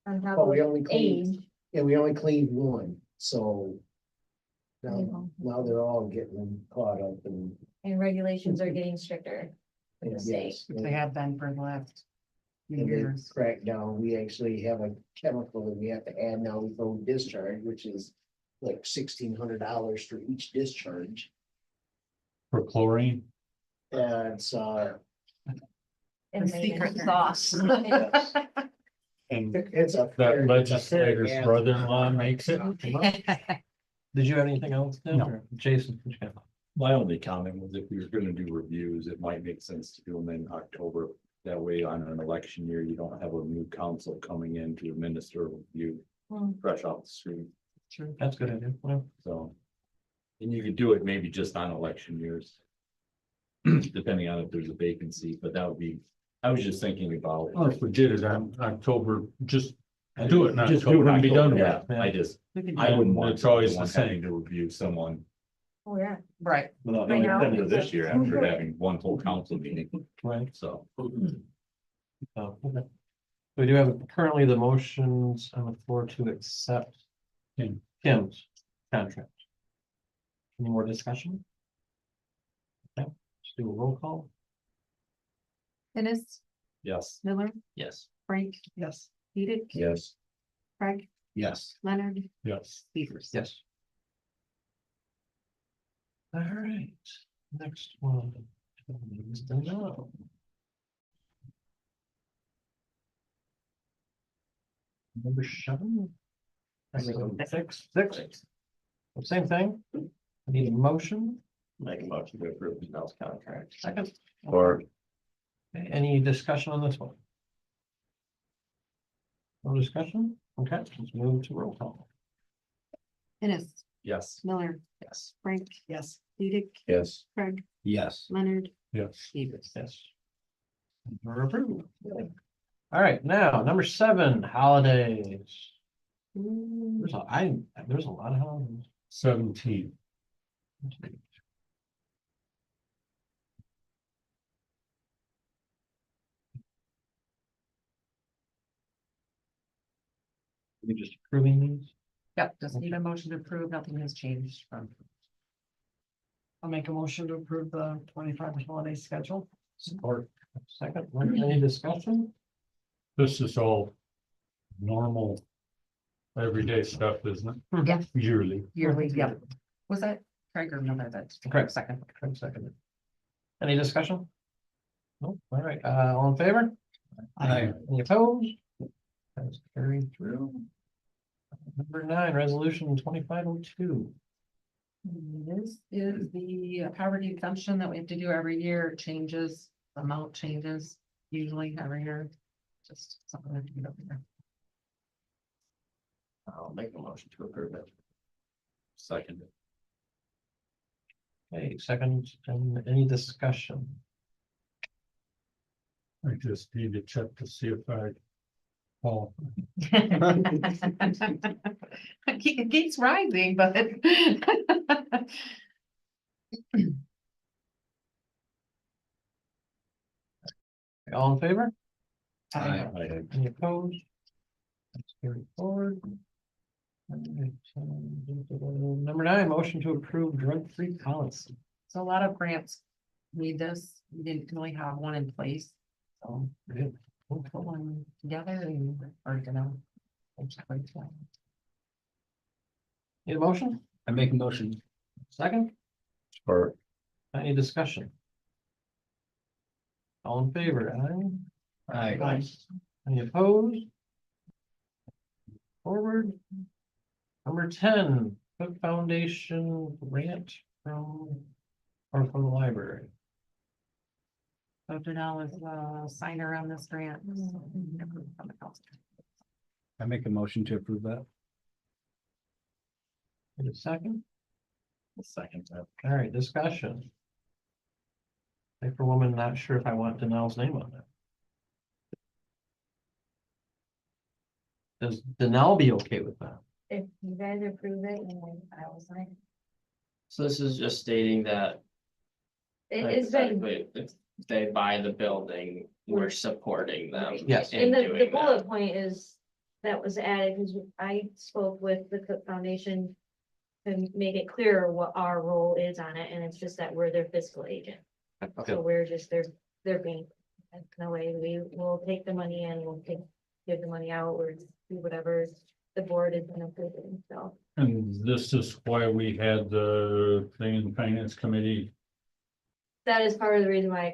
[SPEAKER 1] On top
[SPEAKER 7] But we
[SPEAKER 1] of
[SPEAKER 7] only cleaned,
[SPEAKER 1] age.
[SPEAKER 7] and we only cleaned one, so. Now they're all getting caught up and.
[SPEAKER 1] And regulations are getting stricter. with the state.
[SPEAKER 7] Yes.
[SPEAKER 3] they have been for the last few
[SPEAKER 7] And they
[SPEAKER 3] years.
[SPEAKER 7] crack down, we actually have a chemical that we have to add now with own discharge, which is like $1,600 for each discharge.
[SPEAKER 2] For chlorine.
[SPEAKER 7] And it's
[SPEAKER 1] And
[SPEAKER 3] The secret
[SPEAKER 1] maintenance.
[SPEAKER 3] sauce.
[SPEAKER 2] And
[SPEAKER 7] it's a.
[SPEAKER 2] that legislator's brother-in-law makes it.
[SPEAKER 4] Did you have anything else? Tim,
[SPEAKER 2] No.
[SPEAKER 4] or Jason? what you got?
[SPEAKER 10] My only comment was if we were gonna do reviews, it might make sense to do them in October. That way on an election year, you don't have a new council coming in to administer a review
[SPEAKER 1] Hmm.
[SPEAKER 10] fresh off the street,
[SPEAKER 4] Sure, that's a good idea. Well,
[SPEAKER 10] so. And you could do it maybe just on election years. Depending on if there's a vacancy, but that would be, I was just thinking about.
[SPEAKER 2] Or if we did it on October, just do it in
[SPEAKER 10] Just do it
[SPEAKER 2] October
[SPEAKER 10] in
[SPEAKER 2] and be done with
[SPEAKER 10] October,
[SPEAKER 2] it.
[SPEAKER 10] yeah, I just,
[SPEAKER 3] We can do
[SPEAKER 10] I
[SPEAKER 3] that.
[SPEAKER 10] wouldn't want.
[SPEAKER 2] It's always the
[SPEAKER 10] someone having
[SPEAKER 2] same.
[SPEAKER 10] To review someone
[SPEAKER 1] Oh, yeah.
[SPEAKER 3] Right,
[SPEAKER 10] without
[SPEAKER 1] Right
[SPEAKER 10] knowing
[SPEAKER 1] now,
[SPEAKER 10] the this year after
[SPEAKER 1] Mhm.
[SPEAKER 10] having one whole council meeting,
[SPEAKER 4] Right.
[SPEAKER 10] so.
[SPEAKER 4] Oh, okay. We do have currently the motions on the floor to accept Kim's contract. Any more discussion? Okay, let's do a roll call.
[SPEAKER 3] Dennis,
[SPEAKER 10] Yes.
[SPEAKER 3] Miller,
[SPEAKER 4] Yes.
[SPEAKER 3] Frank, yes, Edith,
[SPEAKER 9] Yes.
[SPEAKER 3] Craig,
[SPEAKER 7] Yes.
[SPEAKER 3] Leonard,
[SPEAKER 2] Yes.
[SPEAKER 3] Peters.
[SPEAKER 4] Yes. All right, next one. No. Number 7. Six. Same thing. I need a motion.
[SPEAKER 10] Make a motion to approve the house contract.
[SPEAKER 4] Second.
[SPEAKER 9] Or
[SPEAKER 4] Okay, any discussion on this one? No discussion? Okay, let's move to roll call.
[SPEAKER 3] Dennis,
[SPEAKER 10] Yes.
[SPEAKER 3] Miller,
[SPEAKER 4] Yes.
[SPEAKER 3] Frank, yes, Edith,
[SPEAKER 9] yes.
[SPEAKER 3] Craig,
[SPEAKER 7] Yes.
[SPEAKER 3] Leonard,
[SPEAKER 2] Yes.
[SPEAKER 3] Peters.
[SPEAKER 4] Yes. We're approved. All right, now, number 7, holidays. There's a lot of holidays.
[SPEAKER 2] 17.
[SPEAKER 4] We just approving these?
[SPEAKER 3] Yep, just need a motion to approve, nothing has changed from.
[SPEAKER 8] I'll make a motion to approve the 25 holiday schedule.
[SPEAKER 4] Support. Second, any discussion?
[SPEAKER 2] This is all normal, everyday stuff, isn't it?
[SPEAKER 3] Yeah.
[SPEAKER 2] Yearly.
[SPEAKER 3] Yearly, yeah. Was that Craig or another that.
[SPEAKER 4] Correct.
[SPEAKER 3] Second.
[SPEAKER 4] Craig seconded. Any discussion? No, all right, all in favor?
[SPEAKER 10] Aye.
[SPEAKER 4] Any opposed? That's carried through. Number 9, resolution 2502.
[SPEAKER 3] This is the poverty exemption that we have to do every year. It changes, amount changes usually every year. Just something to get over there.
[SPEAKER 4] I'll make a motion to approve it.
[SPEAKER 10] Second.
[SPEAKER 4] Okay, second, and any discussion?
[SPEAKER 2] I just need to check to see if I. Oh,
[SPEAKER 3] It keeps rising, but.
[SPEAKER 4] All in favor?
[SPEAKER 10] Aye.
[SPEAKER 4] Any opposed? That's carried forward. Alright, number 9, motion to approve drug-free policy.
[SPEAKER 3] So a lot of grants need this. We didn't really have one in place. So
[SPEAKER 4] Good.
[SPEAKER 3] we'll put one together and, or, you know. we'll just wait till-
[SPEAKER 4] Need a motion?
[SPEAKER 10] I make a motion.
[SPEAKER 4] Second?
[SPEAKER 9] Or
[SPEAKER 4] Any discussion? All in favor, aye?
[SPEAKER 10] Aye.
[SPEAKER 4] Any opposed? Forward. Number 10, Cook Foundation grant from, or from the library.
[SPEAKER 3] So Janelle is a signer on this grant.
[SPEAKER 10] I make a motion to approve that.
[SPEAKER 4] Need a second?
[SPEAKER 10] Second.
[SPEAKER 4] All right, discussion. For woman, not sure if I want Danelle's name on it. Does Danelle be okay with that?
[SPEAKER 1] If you guys approve it, then I will sign.
[SPEAKER 5] So this is just stating that
[SPEAKER 1] It's been,
[SPEAKER 5] hypothetically, if they buy the building, we're supporting them.
[SPEAKER 4] Yes.
[SPEAKER 5] in
[SPEAKER 1] and the
[SPEAKER 5] doing that.
[SPEAKER 1] bullet point is, that was added, because I spoke with the Cook Foundation to make it clearer what our role is on it, and it's just that we're their fiscal agent. So we're just they're being, no way, we will take the money in, give the money out, or do whatever the board is gonna approve it, so.
[SPEAKER 2] and this is why we had the thing in the finance committee.
[SPEAKER 1] That is part of the reason why,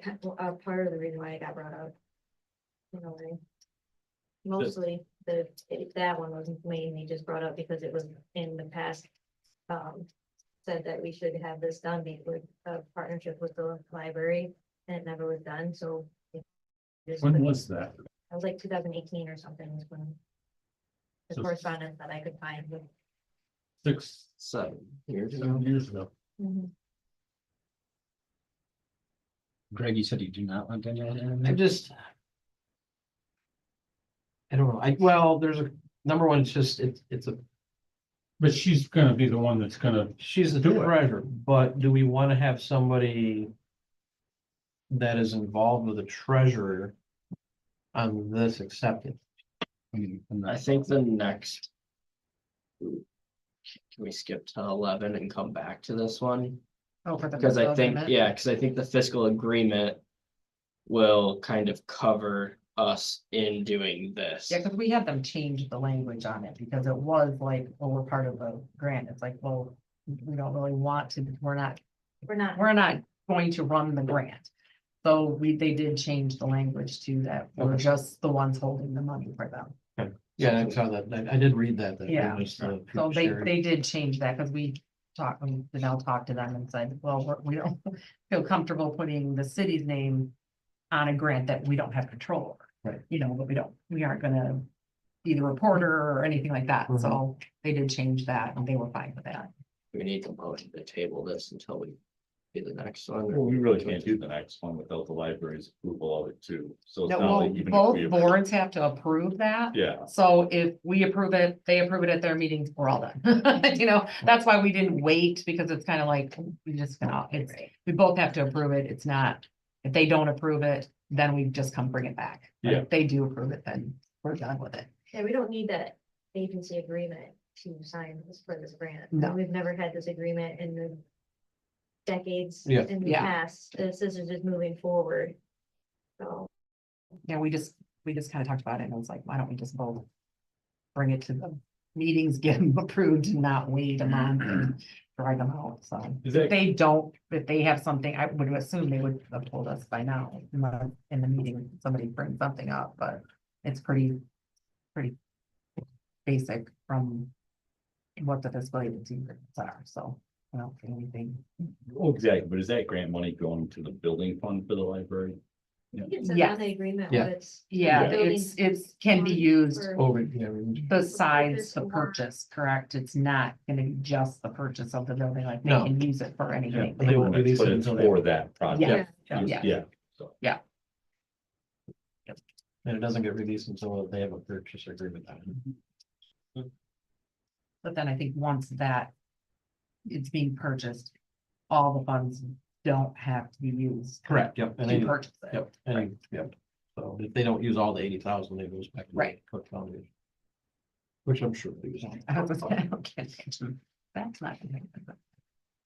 [SPEAKER 1] part of the reason why it got brought up. You know, mostly that one wasn't mainly just brought up because it was in the past. Said that we should have this done with a partnership with the library, and it never was done, so.
[SPEAKER 2] When was that?
[SPEAKER 1] It was like 2018 or something was when. The
[SPEAKER 2] So-
[SPEAKER 1] correspondence that I could find with.
[SPEAKER 5] 7 years ago.
[SPEAKER 2] 7 years ago.
[SPEAKER 10] Greg, you said you do not want any of
[SPEAKER 4] I
[SPEAKER 10] that?
[SPEAKER 4] just. I don't know, well, there's a, number one, it's just, it's a,
[SPEAKER 2] But she's gonna be the one that's gonna,
[SPEAKER 4] she's the
[SPEAKER 2] Do it.
[SPEAKER 4] treasurer, but do we want to have somebody that is involved with the treasurer on this accepted?
[SPEAKER 5] I think the next. Can we skip to 11 and come back to this one?
[SPEAKER 3] Oh, for the
[SPEAKER 5] Because I
[SPEAKER 3] fiscal
[SPEAKER 5] think,
[SPEAKER 3] agreement?
[SPEAKER 5] yeah, because I think the fiscal agreement will kind of cover us in doing this.
[SPEAKER 3] Yeah, because we had them change the language on it because it was like, well, we're part of the grant. It's like, well, we don't really want to, we're not going to run the grant. So they did change the language to that. We're
[SPEAKER 4] Okay.
[SPEAKER 3] just the ones holding the money for them.
[SPEAKER 4] Yeah, I saw that, I did read that. that
[SPEAKER 3] Yeah.
[SPEAKER 4] was the
[SPEAKER 3] So
[SPEAKER 4] fiduciary.
[SPEAKER 3] they did change that because we talked, Danelle talked to them and said, well, we don't feel comfortable putting the city's name on a grant that we don't have control over.
[SPEAKER 4] Right.
[SPEAKER 3] You know, but we aren't gonna be the reporter or anything like that.
[SPEAKER 4] Mhm.
[SPEAKER 3] So they did change that and they were fine with that.
[SPEAKER 5] We need to motion to table this until we do the next one.
[SPEAKER 10] Well, we really can't do the next one without the library's approval of it too. So it's
[SPEAKER 3] No,
[SPEAKER 10] not
[SPEAKER 3] well,
[SPEAKER 10] like even if
[SPEAKER 3] both
[SPEAKER 10] we.
[SPEAKER 3] boards have to approve that.
[SPEAKER 10] Yeah,
[SPEAKER 3] So if we approve it, they approve it at their meetings, we're all done. You know, that's why we didn't wait because it's kind of like, we just gonna, we both have to approve it. It's not, if they don't approve it, then we just come bring it back. But
[SPEAKER 10] Yeah.
[SPEAKER 3] If they do approve it, then we're done with it.
[SPEAKER 1] Yeah, we don't need that agency agreement to sign this for this grant.
[SPEAKER 3] No.
[SPEAKER 1] We've never had this agreement in the decades
[SPEAKER 4] Yeah.
[SPEAKER 1] in the
[SPEAKER 3] Yeah.
[SPEAKER 1] past. This is just moving forward. So,
[SPEAKER 3] Yeah, we just kind of talked about it and it was like, why don't we just both bring it to the meetings, get them approved and not wait a month and drag them out, so.
[SPEAKER 10] Is
[SPEAKER 3] If
[SPEAKER 10] that,
[SPEAKER 3] they don't, if they have something, I would assume they would have told us by now, in the meeting, somebody brings something up, but it's pretty basic from what the display agreements are, so, I don't think anything.
[SPEAKER 10] oh, exactly, but is that grant money going to the building fund for the library?
[SPEAKER 1] It says
[SPEAKER 3] Yes.
[SPEAKER 1] on the agreement,
[SPEAKER 4] Yeah.
[SPEAKER 1] what it's.
[SPEAKER 3] Yeah,
[SPEAKER 1] building
[SPEAKER 3] it's can be used
[SPEAKER 1] for-
[SPEAKER 4] Over, yeah, we-
[SPEAKER 3] besides the
[SPEAKER 1] Purchase or-
[SPEAKER 3] purchase, correct? It's not gonna be just the purchase of the building, like they
[SPEAKER 4] No.
[SPEAKER 3] can use it for anything.
[SPEAKER 4] They won't release
[SPEAKER 10] But
[SPEAKER 4] it
[SPEAKER 10] it's
[SPEAKER 4] until they-
[SPEAKER 10] for that project.
[SPEAKER 1] Yeah.
[SPEAKER 3] Yeah.
[SPEAKER 10] Yeah, so.
[SPEAKER 4] And it doesn't get released until they have a purchase agreement.
[SPEAKER 3] But then I think once that it's being purchased, all the funds don't have to be used.
[SPEAKER 4] Correct, yep. And
[SPEAKER 3] To
[SPEAKER 4] they,
[SPEAKER 3] purchase it.
[SPEAKER 4] yep, and, yep. So if they don't use all the 80,000, it goes back. to the
[SPEAKER 3] Right.
[SPEAKER 4] Cook Foundation. Which I'm sure they use.
[SPEAKER 3] I hope it's, I don't get it. That's not. gonna happen.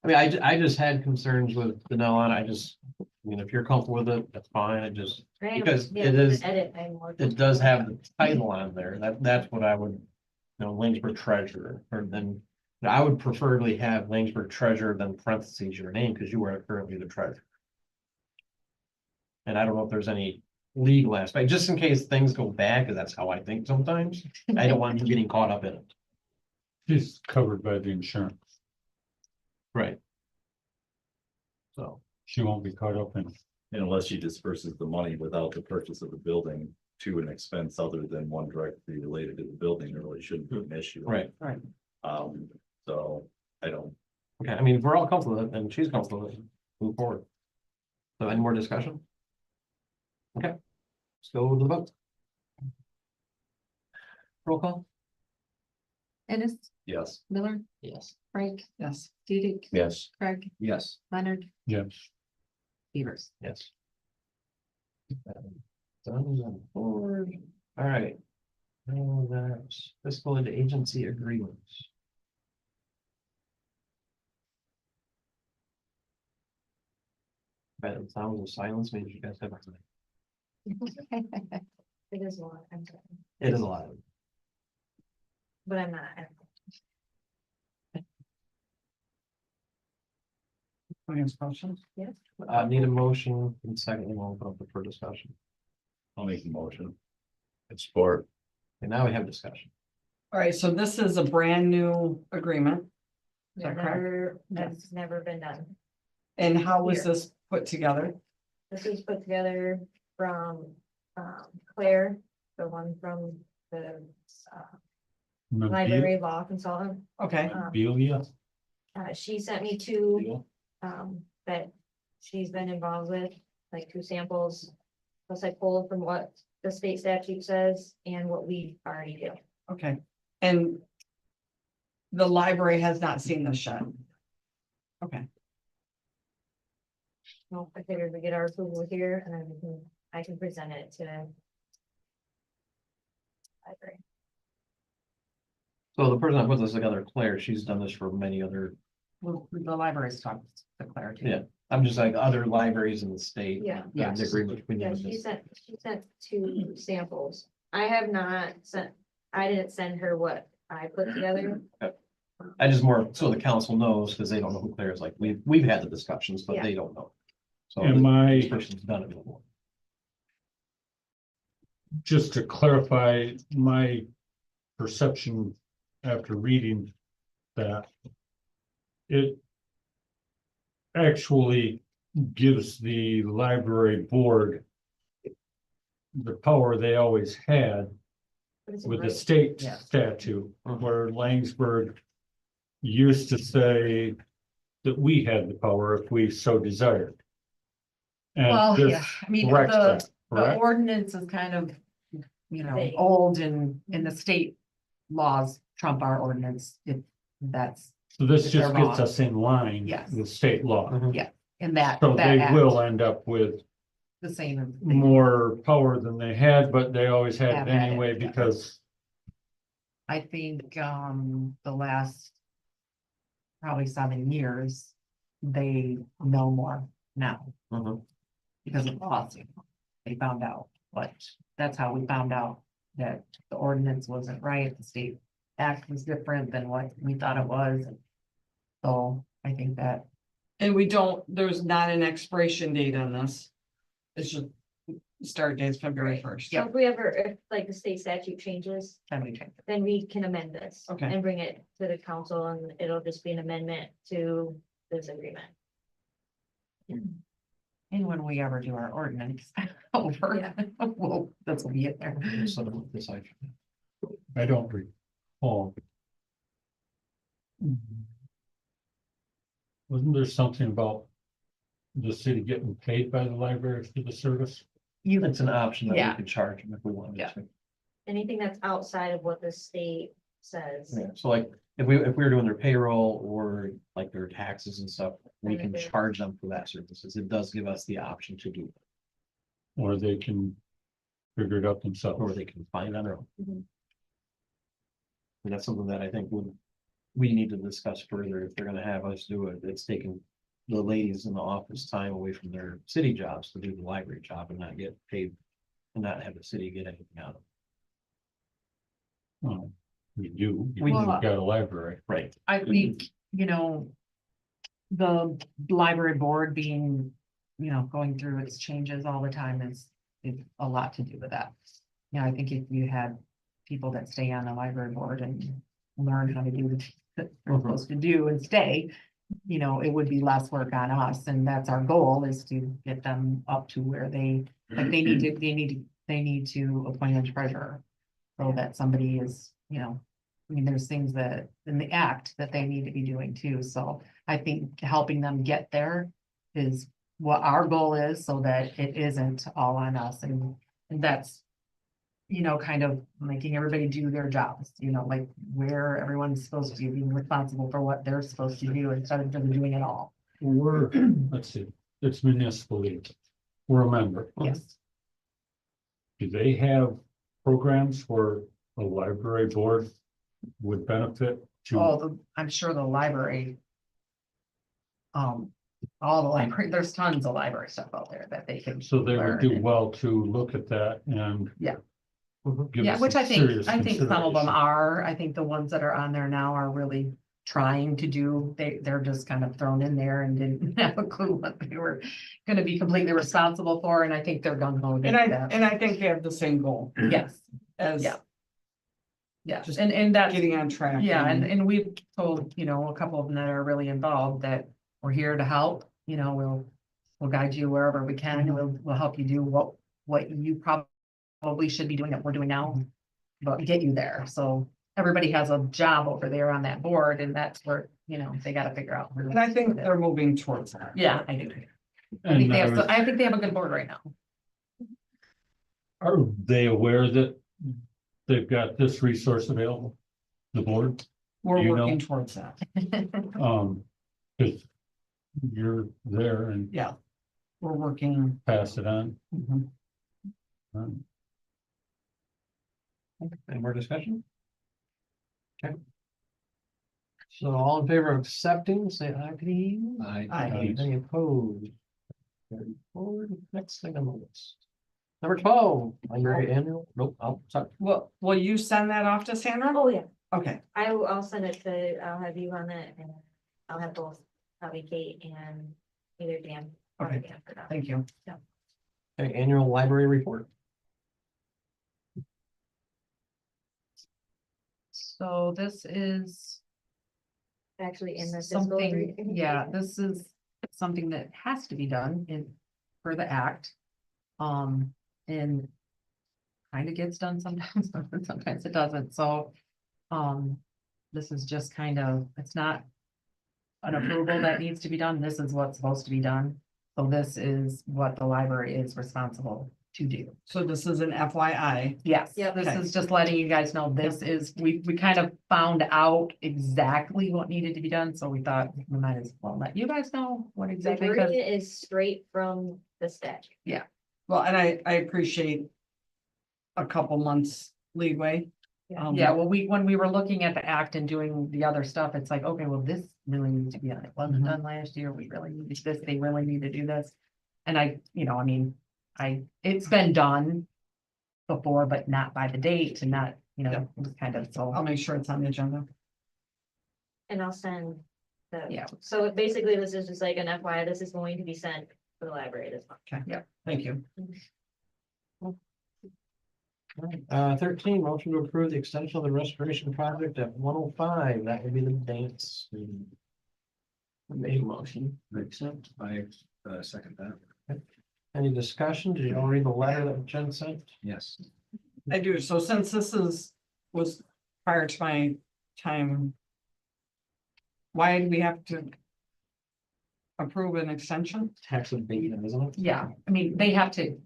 [SPEAKER 4] I mean, I just had concerns with Danelle on it. I mean, if you're comfortable with it, that's fine. I just,
[SPEAKER 1] Right,
[SPEAKER 4] because
[SPEAKER 1] yeah,
[SPEAKER 4] it is-
[SPEAKER 1] Edit, I'm more.
[SPEAKER 4] it does have the title on there. That's what I would, Laingsburg treasurer, or then. I would preferably have Laingsburg treasurer than parentheses your name, because you are currently the treasurer. And I don't know if there's any legal aspect, just in case things go bad, because that's how I think sometimes. I don't want you getting caught up in it.
[SPEAKER 2] She's covered by the insurance.
[SPEAKER 4] Right. So,
[SPEAKER 2] She won't be caught up in.
[SPEAKER 10] Unless she disperses the money without the purchase of the building to an expense other than one directly related to the building, there really shouldn't be an issue.
[SPEAKER 4] right.
[SPEAKER 10] So I don't,
[SPEAKER 4] Okay, I mean, if we're all comfortable with it, and she's comfortable with it, move forward. So any more discussion? Okay, let's go with the vote. Roll call?
[SPEAKER 6] Ennis,
[SPEAKER 10] yes.
[SPEAKER 6] Miller,
[SPEAKER 4] Yes.
[SPEAKER 6] Frank,
[SPEAKER 8] Yes.
[SPEAKER 6] Dudek,
[SPEAKER 9] Yes,
[SPEAKER 6] Craig,
[SPEAKER 4] Yes.
[SPEAKER 6] Leonard,
[SPEAKER 2] Yes.
[SPEAKER 3] Beavers.
[SPEAKER 4] Yes. Done and forward. All right. Now that's fiscal and agency agreements. But the sound of silence means you guys have.
[SPEAKER 1] It is a lot, I'm sorry,
[SPEAKER 4] It is a lot.
[SPEAKER 1] but I'm not.
[SPEAKER 8] Finance questions?
[SPEAKER 4] Need a motion and second, and we'll open up for discussion.
[SPEAKER 10] I'll make the motion.
[SPEAKER 9] it's sport.
[SPEAKER 4] And now we have discussion.
[SPEAKER 8] All right, so this is a brand new agreement. Is that correct?
[SPEAKER 1] Never, that's never been done.
[SPEAKER 8] And how was
[SPEAKER 1] Here.
[SPEAKER 8] this put together?
[SPEAKER 1] This was put together from, Claire, the one from the, library law consultant.
[SPEAKER 8] Okay,
[SPEAKER 2] Belia.
[SPEAKER 1] She sent me two, that she's been involved with, like 2 samples. Plus I pulled from what the state statute says and what we already do.
[SPEAKER 8] okay. And the library has not seen this yet. Okay,
[SPEAKER 1] Well, I figured we get our approval here and then I can present it to library.
[SPEAKER 4] So the person that put this together, Claire, she's done this for many other,
[SPEAKER 3] Well, the library's talked to Claire too.
[SPEAKER 4] Yeah. I'm just like other libraries in the state.
[SPEAKER 1] Yeah.
[SPEAKER 3] Yeah.
[SPEAKER 4] The agreement between
[SPEAKER 1] Yeah,
[SPEAKER 4] them.
[SPEAKER 1] she sent 2 samples. I have not sent, I didn't send her what I put together.
[SPEAKER 4] I just more, so the council knows, because they don't know who Claire is, like, we've had the discussions, but
[SPEAKER 1] Yeah.
[SPEAKER 4] they don't know. So
[SPEAKER 2] Am
[SPEAKER 4] this
[SPEAKER 2] I,
[SPEAKER 4] person's done it before.
[SPEAKER 2] just to clarify my perception after reading that, it actually gives the library board the power they always had
[SPEAKER 1] but it's in
[SPEAKER 2] with the
[SPEAKER 1] writing.
[SPEAKER 2] state
[SPEAKER 3] Yeah.
[SPEAKER 2] statute,
[SPEAKER 4] Mhm.
[SPEAKER 2] where Laingsburg used to say that we had the power if we so desired.
[SPEAKER 3] Well,
[SPEAKER 2] And
[SPEAKER 3] yeah,
[SPEAKER 2] this
[SPEAKER 3] I mean,
[SPEAKER 2] corrects that,
[SPEAKER 3] the
[SPEAKER 2] correct?
[SPEAKER 3] ordinance is kind of,
[SPEAKER 1] Vague.
[SPEAKER 3] old and the state laws trump our ordinance. That's
[SPEAKER 2] So this
[SPEAKER 3] if they're
[SPEAKER 2] just gets
[SPEAKER 3] wrong.
[SPEAKER 2] us in line
[SPEAKER 3] Yes.
[SPEAKER 2] with state law.
[SPEAKER 4] Mhm.
[SPEAKER 3] in that.
[SPEAKER 2] So
[SPEAKER 3] that
[SPEAKER 2] they
[SPEAKER 3] act,
[SPEAKER 2] will end up with
[SPEAKER 3] The same.
[SPEAKER 2] more power than they had, but they always had
[SPEAKER 3] Have
[SPEAKER 2] it
[SPEAKER 3] had it,
[SPEAKER 2] anyway
[SPEAKER 3] yeah.
[SPEAKER 2] because
[SPEAKER 3] I think, the last probably 7 years, they know more now
[SPEAKER 4] Mhm.
[SPEAKER 3] because of policy. They found out, but that's how we found out that the ordinance wasn't right, the state act was different than what we thought it was. So I think that,
[SPEAKER 8] And we don't, there's not an expiration date on this. It's just start date is February first.
[SPEAKER 1] So if we ever, if like the state statute changes,
[SPEAKER 3] can we change it?
[SPEAKER 1] then we can amend this.
[SPEAKER 8] Okay.
[SPEAKER 1] And bring it to the council and it'll just be an amendment to this agreement.
[SPEAKER 3] And when we ever do our ordinance over,
[SPEAKER 1] Yeah.
[SPEAKER 3] well, this will be it there.
[SPEAKER 4] So decide.
[SPEAKER 2] I don't recall. Wasn't there something about the city getting paid by the library for the service?
[SPEAKER 4] It's an option that we
[SPEAKER 3] Yeah.
[SPEAKER 4] could charge them if we wanted
[SPEAKER 3] Yeah.
[SPEAKER 4] to.
[SPEAKER 1] Anything that's outside of what the state says.
[SPEAKER 4] Yeah, so like, if we were doing their payroll or like their taxes and stuff, we can
[SPEAKER 1] Benefits.
[SPEAKER 4] charge them for that services. It does give us the option to do,
[SPEAKER 2] Or they can figure it out
[SPEAKER 4] or
[SPEAKER 2] themselves?
[SPEAKER 4] they can find on their own.
[SPEAKER 1] Mhm.
[SPEAKER 4] And that's something that I think we need to discuss further if they're gonna have us do it. It's taking the ladies in the office time away from their city jobs to do the library job and not get paid and not have the city get anything out of it.
[SPEAKER 2] Well, we do,
[SPEAKER 4] We
[SPEAKER 2] we've
[SPEAKER 3] do.
[SPEAKER 2] got a library.
[SPEAKER 4] Right.
[SPEAKER 3] I think, you know, the library board being, you know, going through its changes all the time is a lot to do with that. You know, I think if you had people that stay on the library board and learn how to do the things that they're supposed to do and stay, you know, it would be less work on us, and that's our goal, is to get them up to where they, like, they need to appoint a treasurer. So that somebody is, you know, I mean, there's things that in the act that they need to be doing too, so I think helping them get there is what our goal is, so that it isn't all on us, and that's, you know, kind of making everybody do their jobs, you know, like where everyone's supposed to be responsible for what they're supposed to do instead of them doing it all.
[SPEAKER 2] We're, let's see, it's municipal league. We're a member.
[SPEAKER 3] Yes,
[SPEAKER 2] Do they have programs where the library board would benefit to?
[SPEAKER 3] I'm sure the library. All the library, there's tons of library stuff out there that they can.
[SPEAKER 2] So they would
[SPEAKER 3] learn
[SPEAKER 2] do
[SPEAKER 3] and-
[SPEAKER 2] well to look at that and.
[SPEAKER 3] Yeah.
[SPEAKER 2] Give
[SPEAKER 3] Yeah,
[SPEAKER 2] it
[SPEAKER 3] which
[SPEAKER 2] some
[SPEAKER 3] I think
[SPEAKER 2] serious
[SPEAKER 3] some of them
[SPEAKER 2] consideration.
[SPEAKER 3] are. I think the ones that are on there now are really trying to do, they're just kind of thrown in there and didn't have a clue what they were gonna be completely responsible for, and I think they're gung ho.
[SPEAKER 8] And I think they have the same goal
[SPEAKER 3] Yes,
[SPEAKER 8] as
[SPEAKER 3] Yeah. yeah,
[SPEAKER 8] Just
[SPEAKER 3] and that's,
[SPEAKER 8] getting on track.
[SPEAKER 3] yeah, and we've told, you know, a couple of them that are really involved that we're here to help, you know, we'll guide you wherever we can, and we'll help you do what you probably should be doing that we're doing now, but get you there. So everybody has a job over there on that board, and that's where, you know, they gotta figure out.
[SPEAKER 8] And I think they're moving towards that.
[SPEAKER 3] Yeah, I do. I
[SPEAKER 2] And
[SPEAKER 3] think they have,
[SPEAKER 2] was-
[SPEAKER 3] I think they have a good board right now.
[SPEAKER 2] Are they aware that they've got this resource available? The board,
[SPEAKER 8] We're
[SPEAKER 2] You know?
[SPEAKER 8] working towards that.
[SPEAKER 2] cause you're there and
[SPEAKER 8] Yeah. We're working.
[SPEAKER 2] pass it on.
[SPEAKER 8] Mhm.
[SPEAKER 4] Any more discussion? Okay. So all in favor of accepting, say aye, please.
[SPEAKER 8] Aye.
[SPEAKER 4] Any opposed? Carried forward. Next thing on the list. Number 12, library annual, nope, I'll, sorry.
[SPEAKER 8] Well, will you send that off to Sandra?
[SPEAKER 1] Oh, yeah,
[SPEAKER 8] Okay,
[SPEAKER 1] I'll send it to, I'll have you on it and I'll have both, probably Kate and either Dan. probably
[SPEAKER 8] Okay.
[SPEAKER 1] Dan for that.
[SPEAKER 8] thank you.
[SPEAKER 4] Okay, annual library report.
[SPEAKER 3] So this is
[SPEAKER 1] Actually, in the fiscal.
[SPEAKER 3] something,
[SPEAKER 1] agreement.
[SPEAKER 3] yeah, this is something that has to be done for the act. And kind of gets done sometimes, but sometimes it doesn't, so, this is just kind of, it's not an approval that needs to be done, this is what's supposed to be done. So this is what the library is responsible to do.
[SPEAKER 8] So this is an FYI.
[SPEAKER 3] Yes,
[SPEAKER 1] Yep.
[SPEAKER 3] this
[SPEAKER 8] Okay.
[SPEAKER 3] is just letting you guys know, this is, we kind of found out exactly what needed to be done, so we thought we might as well let you guys know what
[SPEAKER 1] The
[SPEAKER 3] exactly. 'cause-
[SPEAKER 1] agreement is straight from the statute.
[SPEAKER 8] Well, and I appreciate a couple months leeway.
[SPEAKER 1] Yeah.
[SPEAKER 3] Yeah, well, when we were looking at the act and doing the other stuff, it's like, okay, well, this really needs to be done. It wasn't
[SPEAKER 8] Mhm.
[SPEAKER 3] done last year. We really need this. They really need to do this. And I, you know, I mean, it's been done before, but not by the date and not, you know,
[SPEAKER 8] Yep.
[SPEAKER 3] it was kind of
[SPEAKER 8] I'll
[SPEAKER 3] so.
[SPEAKER 8] make sure it's on the agenda.
[SPEAKER 1] And I'll send
[SPEAKER 3] Yeah.
[SPEAKER 1] So basically, this is just like an FYI, this is going to be sent to the library this month.
[SPEAKER 8] Okay, yeah, thank you.
[SPEAKER 4] 13, motion to approve the extension of the restoration project at 105. That would be the dance.
[SPEAKER 5] Make a motion.
[SPEAKER 10] Accept. I second that.
[SPEAKER 4] Any discussion? Did you all read the letter that Jen sent?
[SPEAKER 10] Yes.
[SPEAKER 8] I do, so since this was prior to my time. Why do we have to? Approve an extension?
[SPEAKER 4] Tax abatement, isn't it?
[SPEAKER 3] Yeah, I mean, they have to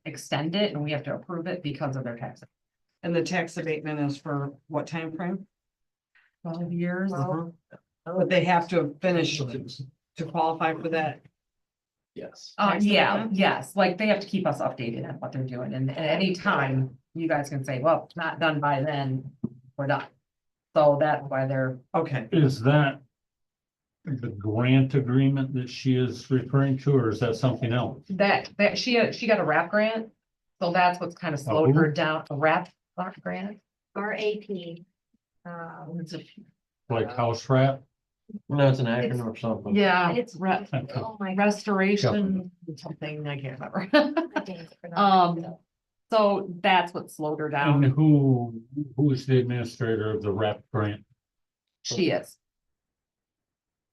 [SPEAKER 3] extend it and we have to approve it because of their taxes.
[SPEAKER 8] And the tax abatement is for what time frame?
[SPEAKER 3] 12 years.
[SPEAKER 8] But they have to have finished to qualify for that.
[SPEAKER 5] Yes.
[SPEAKER 8] Tax
[SPEAKER 3] Yeah,
[SPEAKER 8] abatement?
[SPEAKER 3] yes, like they have to keep us updated on what they're doing and at any time, you guys can say, well, it's not done by then, we're done. So that's why they're,
[SPEAKER 8] Okay,
[SPEAKER 2] Is that the grant agreement that she is referring to, or is that something else?
[SPEAKER 3] that she got a RAP grant. So that's what's kind of slowed her down, a RAP grant.
[SPEAKER 1] RAP.
[SPEAKER 2] Like house rat?
[SPEAKER 4] No, it's an acronym or something.
[SPEAKER 3] Yeah,
[SPEAKER 1] It's, oh my.
[SPEAKER 3] restoration, something, I can't remember.
[SPEAKER 1] I can't pronounce it.
[SPEAKER 3] So that's what slowed her
[SPEAKER 2] And
[SPEAKER 3] down.
[SPEAKER 2] who is the administrator of the RAP grant?
[SPEAKER 3] She is.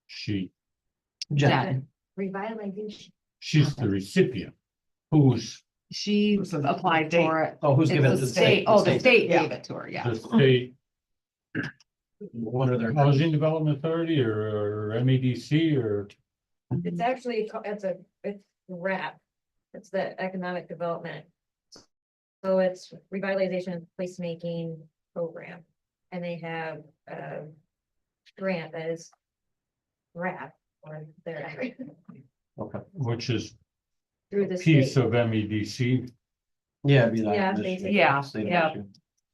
[SPEAKER 2] She,
[SPEAKER 3] Jen.
[SPEAKER 1] Revitalization.
[SPEAKER 2] she's the recipient. Who's
[SPEAKER 3] She
[SPEAKER 8] So
[SPEAKER 3] applied
[SPEAKER 8] state-
[SPEAKER 3] for it.
[SPEAKER 4] Oh, who's
[SPEAKER 3] It's
[SPEAKER 4] giving it
[SPEAKER 3] the
[SPEAKER 4] to the
[SPEAKER 3] state,
[SPEAKER 4] state?
[SPEAKER 3] oh, the state
[SPEAKER 8] yeah.
[SPEAKER 3] gave it to her, yeah.
[SPEAKER 2] the state
[SPEAKER 4] What are their?
[SPEAKER 2] housing development authority or MEDC or?
[SPEAKER 1] It's actually, it's RAP. It's the economic development. So it's revitalization and placemaking program. And they have a grant that is RAP or their acronym
[SPEAKER 4] Okay.
[SPEAKER 2] Which is
[SPEAKER 1] through
[SPEAKER 2] a
[SPEAKER 1] the
[SPEAKER 2] piece
[SPEAKER 1] state.
[SPEAKER 2] of MEDC.
[SPEAKER 4] Yeah, it'd be that.
[SPEAKER 1] Yeah,
[SPEAKER 4] this-
[SPEAKER 1] basically.
[SPEAKER 3] Yeah,
[SPEAKER 4] state
[SPEAKER 3] yeah.
[SPEAKER 4] issue.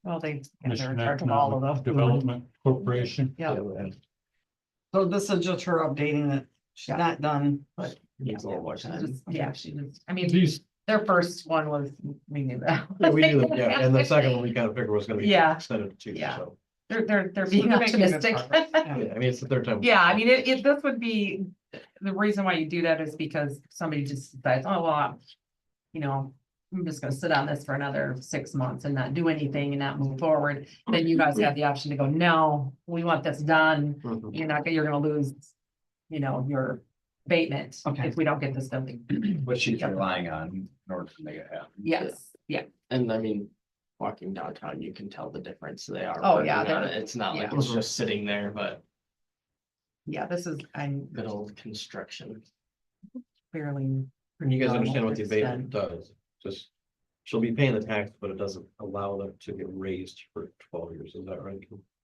[SPEAKER 3] Well, they're in
[SPEAKER 2] Michigan
[SPEAKER 3] charge of all of
[SPEAKER 2] Economic
[SPEAKER 3] them.
[SPEAKER 2] Development Corporation.
[SPEAKER 3] Yeah,
[SPEAKER 8] So this is just her updating it. She's
[SPEAKER 3] Yeah.
[SPEAKER 8] not done.
[SPEAKER 3] but
[SPEAKER 5] Needs a little more time.
[SPEAKER 3] yeah, she just, I mean,
[SPEAKER 2] These,
[SPEAKER 3] their first one was, we knew that.
[SPEAKER 4] Yeah, we knew that, yeah, and the second one we kind of figured was gonna be
[SPEAKER 3] Yeah.
[SPEAKER 4] extended too,
[SPEAKER 3] Yeah.
[SPEAKER 4] so.
[SPEAKER 3] They're
[SPEAKER 8] So
[SPEAKER 3] being
[SPEAKER 8] they're making good
[SPEAKER 3] optimistic.
[SPEAKER 8] progress. Yeah.
[SPEAKER 4] Yeah, I mean, it's the third time.
[SPEAKER 3] Yeah, I mean, this would be, the reason why you do that is because somebody just decides, oh, well, you know, I'm just gonna sit on this for another 6 months and not do anything and not move forward. Then you guys have the option to go, no, we want this done.
[SPEAKER 4] Mhm.
[SPEAKER 3] You're gonna lose, your abatement
[SPEAKER 8] Okay.
[SPEAKER 3] if we don't get this done.
[SPEAKER 10] What she's relying on in order to make it happen.
[SPEAKER 3] Yes, yeah,
[SPEAKER 5] And I mean, walking downtown, you can tell the difference they are.
[SPEAKER 3] Oh, yeah,
[SPEAKER 5] working on
[SPEAKER 3] they're-
[SPEAKER 5] it. It's not like
[SPEAKER 3] yeah.
[SPEAKER 5] it's just sitting there, but
[SPEAKER 3] yeah, this is, I'm
[SPEAKER 5] good old construction.
[SPEAKER 3] fairly,
[SPEAKER 4] And you guys understand what the
[SPEAKER 3] Extend.
[SPEAKER 4] abatement does, just, she'll be paying the tax, but it doesn't allow them to get raised for 12 years, is that right?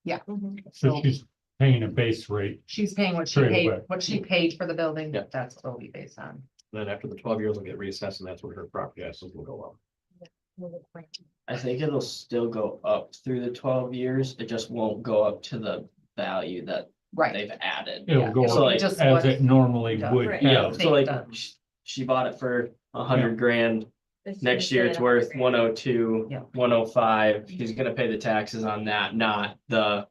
[SPEAKER 1] Mhm.
[SPEAKER 2] so she's paying a base rate.
[SPEAKER 3] she's paying what she
[SPEAKER 2] Straight
[SPEAKER 3] paid,
[SPEAKER 2] away.
[SPEAKER 3] what she paid for the building,
[SPEAKER 4] Yeah.
[SPEAKER 3] that's what it'll be based on.
[SPEAKER 4] Then after the 12 years, will get reassessed, and that's where her property taxes will go up.
[SPEAKER 5] I think it'll still go up through the 12 years. It just won't go up to the value that
[SPEAKER 3] Right.
[SPEAKER 5] they've added.
[SPEAKER 2] It'll go
[SPEAKER 5] So
[SPEAKER 2] up
[SPEAKER 5] like,
[SPEAKER 3] just
[SPEAKER 2] as
[SPEAKER 3] what-
[SPEAKER 2] it normally
[SPEAKER 3] Yeah.
[SPEAKER 2] would
[SPEAKER 1] Right.
[SPEAKER 5] yeah,
[SPEAKER 2] have.
[SPEAKER 5] so like
[SPEAKER 3] Done.
[SPEAKER 5] she bought it for 100 grand.
[SPEAKER 1] It's
[SPEAKER 5] Next
[SPEAKER 1] just
[SPEAKER 5] year
[SPEAKER 1] at
[SPEAKER 5] it's worth
[SPEAKER 1] 100 grand.
[SPEAKER 5] 102,
[SPEAKER 3] Yeah.
[SPEAKER 5] 105. She's gonna pay the taxes on that, not the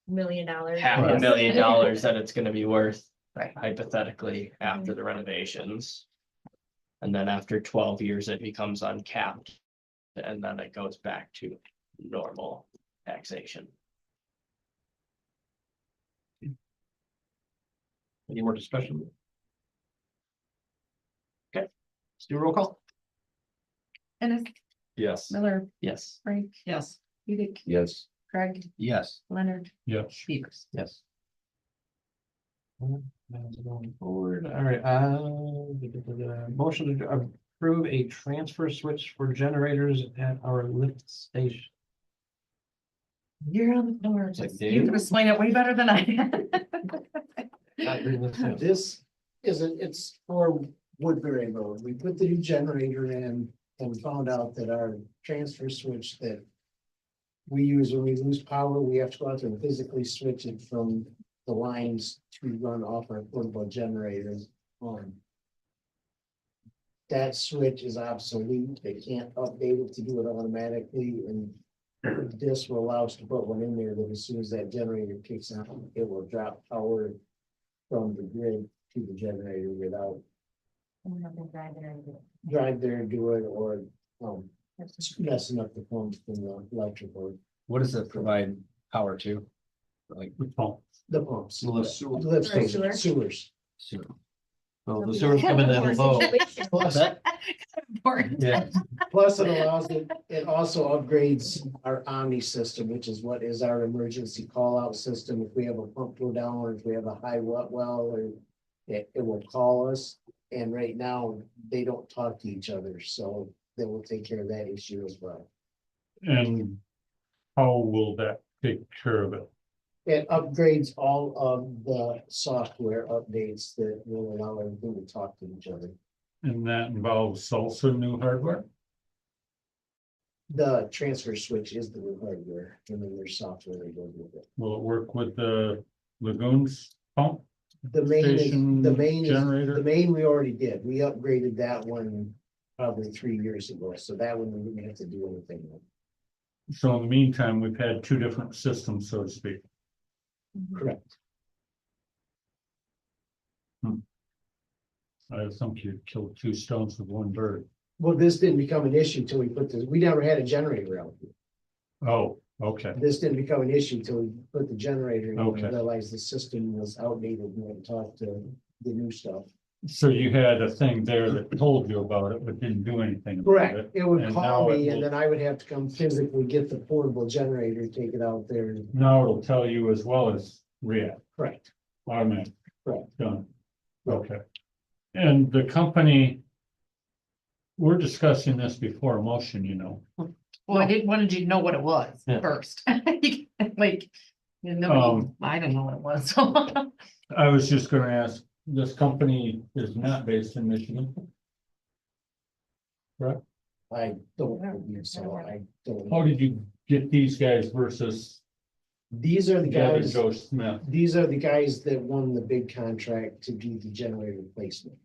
[SPEAKER 1] $1 million.
[SPEAKER 5] $500,000 that it's gonna be worth
[SPEAKER 3] Right.
[SPEAKER 5] hypothetically after the renovations. And then after 12 years, it becomes uncapped. And then it goes back to normal taxation.
[SPEAKER 4] Any more discussion? Okay, let's do a roll call.
[SPEAKER 3] Ennis,
[SPEAKER 10] Yes.
[SPEAKER 3] Miller,
[SPEAKER 5] Yes.
[SPEAKER 3] Frank,
[SPEAKER 8] Yes.
[SPEAKER 3] Edith,
[SPEAKER 9] Yes.
[SPEAKER 3] Craig,
[SPEAKER 10] Yes.
[SPEAKER 3] Leonard,
[SPEAKER 2] Yes.
[SPEAKER 3] Beavers.
[SPEAKER 4] Yes. Going forward, all right, motion to approve a transfer switch for generators at our lift station.
[SPEAKER 3] You're on the floor.
[SPEAKER 4] It's like
[SPEAKER 3] You
[SPEAKER 4] Dave.
[SPEAKER 3] can explain it way better than I can.
[SPEAKER 4] Not reading this down.
[SPEAKER 7] This it's for Woodbury Road. We put the new generator in and found out that our transfer switch that we use when we lose power, we have to go out there and physically switch it from the lines to run off our portable generators on. That switch is obsolete. They can't update it to do it automatically, and this will allow us to put one in there that as soon as that generator kicks on, it will drop power from the grid to the generator without drive there and do it or messing up the phones from the electrical,
[SPEAKER 11] What does it provide power to? Like,
[SPEAKER 2] Oh,
[SPEAKER 7] the pumps.
[SPEAKER 4] The lift.
[SPEAKER 7] Lift
[SPEAKER 1] Sewer.
[SPEAKER 7] station, sewers.
[SPEAKER 11] sewer.
[SPEAKER 4] So the sewers come in at a low.
[SPEAKER 7] Plus,
[SPEAKER 4] Yeah.
[SPEAKER 7] plus it allows it also upgrades our Omni system, which is what is our emergency call out system. If we have a pump go down or if we have a high well or it will call us. And right now, they don't talk to each other, so they will take care of that issue as well.
[SPEAKER 2] and how will that take care of it?
[SPEAKER 7] It upgrades all of the software updates that will allow everything to talk to each other.
[SPEAKER 2] And that involves also new hardware?
[SPEAKER 7] The transfer switch is the new hardware, and then there's software that goes with it.
[SPEAKER 2] Will it work with the lagoons pump?
[SPEAKER 7] The main is,
[SPEAKER 2] Station
[SPEAKER 7] the main is,
[SPEAKER 2] generator?
[SPEAKER 7] the main we already did. We upgraded that one probably 3 years ago, so that one we didn't have to do anything with.
[SPEAKER 2] So in the meantime, we've had two different systems, so to speak.
[SPEAKER 7] Correct.
[SPEAKER 2] I think you killed two stones with one bird.
[SPEAKER 7] Well, this didn't become an issue till we put this, we never had a generator out here.
[SPEAKER 2] Oh, okay.
[SPEAKER 7] This didn't become an issue till we put the generator in and
[SPEAKER 2] Okay.
[SPEAKER 7] realized the system was outdated and we had to talk to the new stuff.
[SPEAKER 2] So you had a thing there that told you about it, but didn't do anything about
[SPEAKER 7] Correct.
[SPEAKER 2] it.
[SPEAKER 7] It would
[SPEAKER 2] And
[SPEAKER 7] call
[SPEAKER 2] now it
[SPEAKER 7] me and
[SPEAKER 2] will-
[SPEAKER 7] then I would have to come physically get the portable generator, take it out there.
[SPEAKER 2] Now it'll tell you as well as react,
[SPEAKER 7] Correct.
[SPEAKER 2] automatic.
[SPEAKER 7] Correct.
[SPEAKER 2] Done. Okay. And the company. We're discussing this before motion, you know.
[SPEAKER 3] Well, I didn't, wanted you to know what it was
[SPEAKER 4] Yeah.
[SPEAKER 3] first. Like, nobody, I didn't know what it was. so.
[SPEAKER 2] I was just gonna ask, this company is not based in Michigan.
[SPEAKER 7] I don't believe so. I don't.
[SPEAKER 2] How did you get these guys versus
[SPEAKER 7] These are the
[SPEAKER 2] the other
[SPEAKER 7] guys,
[SPEAKER 2] Joe Smith?
[SPEAKER 7] these are the guys that won the big contract to do the generator replacement.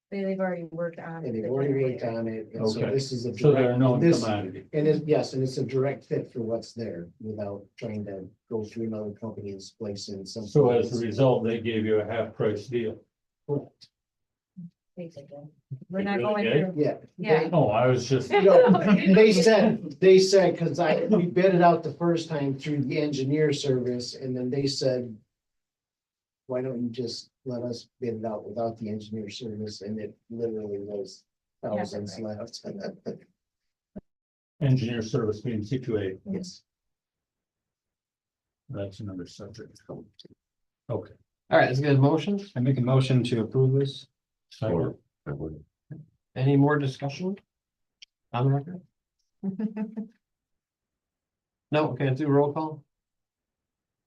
[SPEAKER 1] They've already worked on.
[SPEAKER 7] And they've
[SPEAKER 1] the
[SPEAKER 7] already worked
[SPEAKER 1] generator.
[SPEAKER 7] on it. And so
[SPEAKER 2] Okay.
[SPEAKER 7] this is a.
[SPEAKER 2] So they're
[SPEAKER 7] direct-
[SPEAKER 2] known
[SPEAKER 7] this-
[SPEAKER 2] commodity.
[SPEAKER 7] And it's, yes, and it's a direct fit for what's there without trying to go through another company and splice in some.
[SPEAKER 2] So as a result, they gave you a half price deal.
[SPEAKER 7] Correct.
[SPEAKER 1] Basically. We're not
[SPEAKER 2] Really
[SPEAKER 1] going
[SPEAKER 2] good?
[SPEAKER 1] through.
[SPEAKER 7] Yeah.
[SPEAKER 1] Yeah.
[SPEAKER 2] Oh, I was just,
[SPEAKER 7] No, they said, cause we bid it out the first time through the engineer service and then they said. Why don't you just let us bid it out without the engineer service? And it literally was thousands left.
[SPEAKER 2] engineer service being situated.
[SPEAKER 7] Yes.
[SPEAKER 2] That's another subject. Okay.
[SPEAKER 4] All right, let's get a motion.
[SPEAKER 11] I make a motion to approve this.
[SPEAKER 2] Second.
[SPEAKER 4] Any more discussion? On the record? No, okay, let's do a roll call.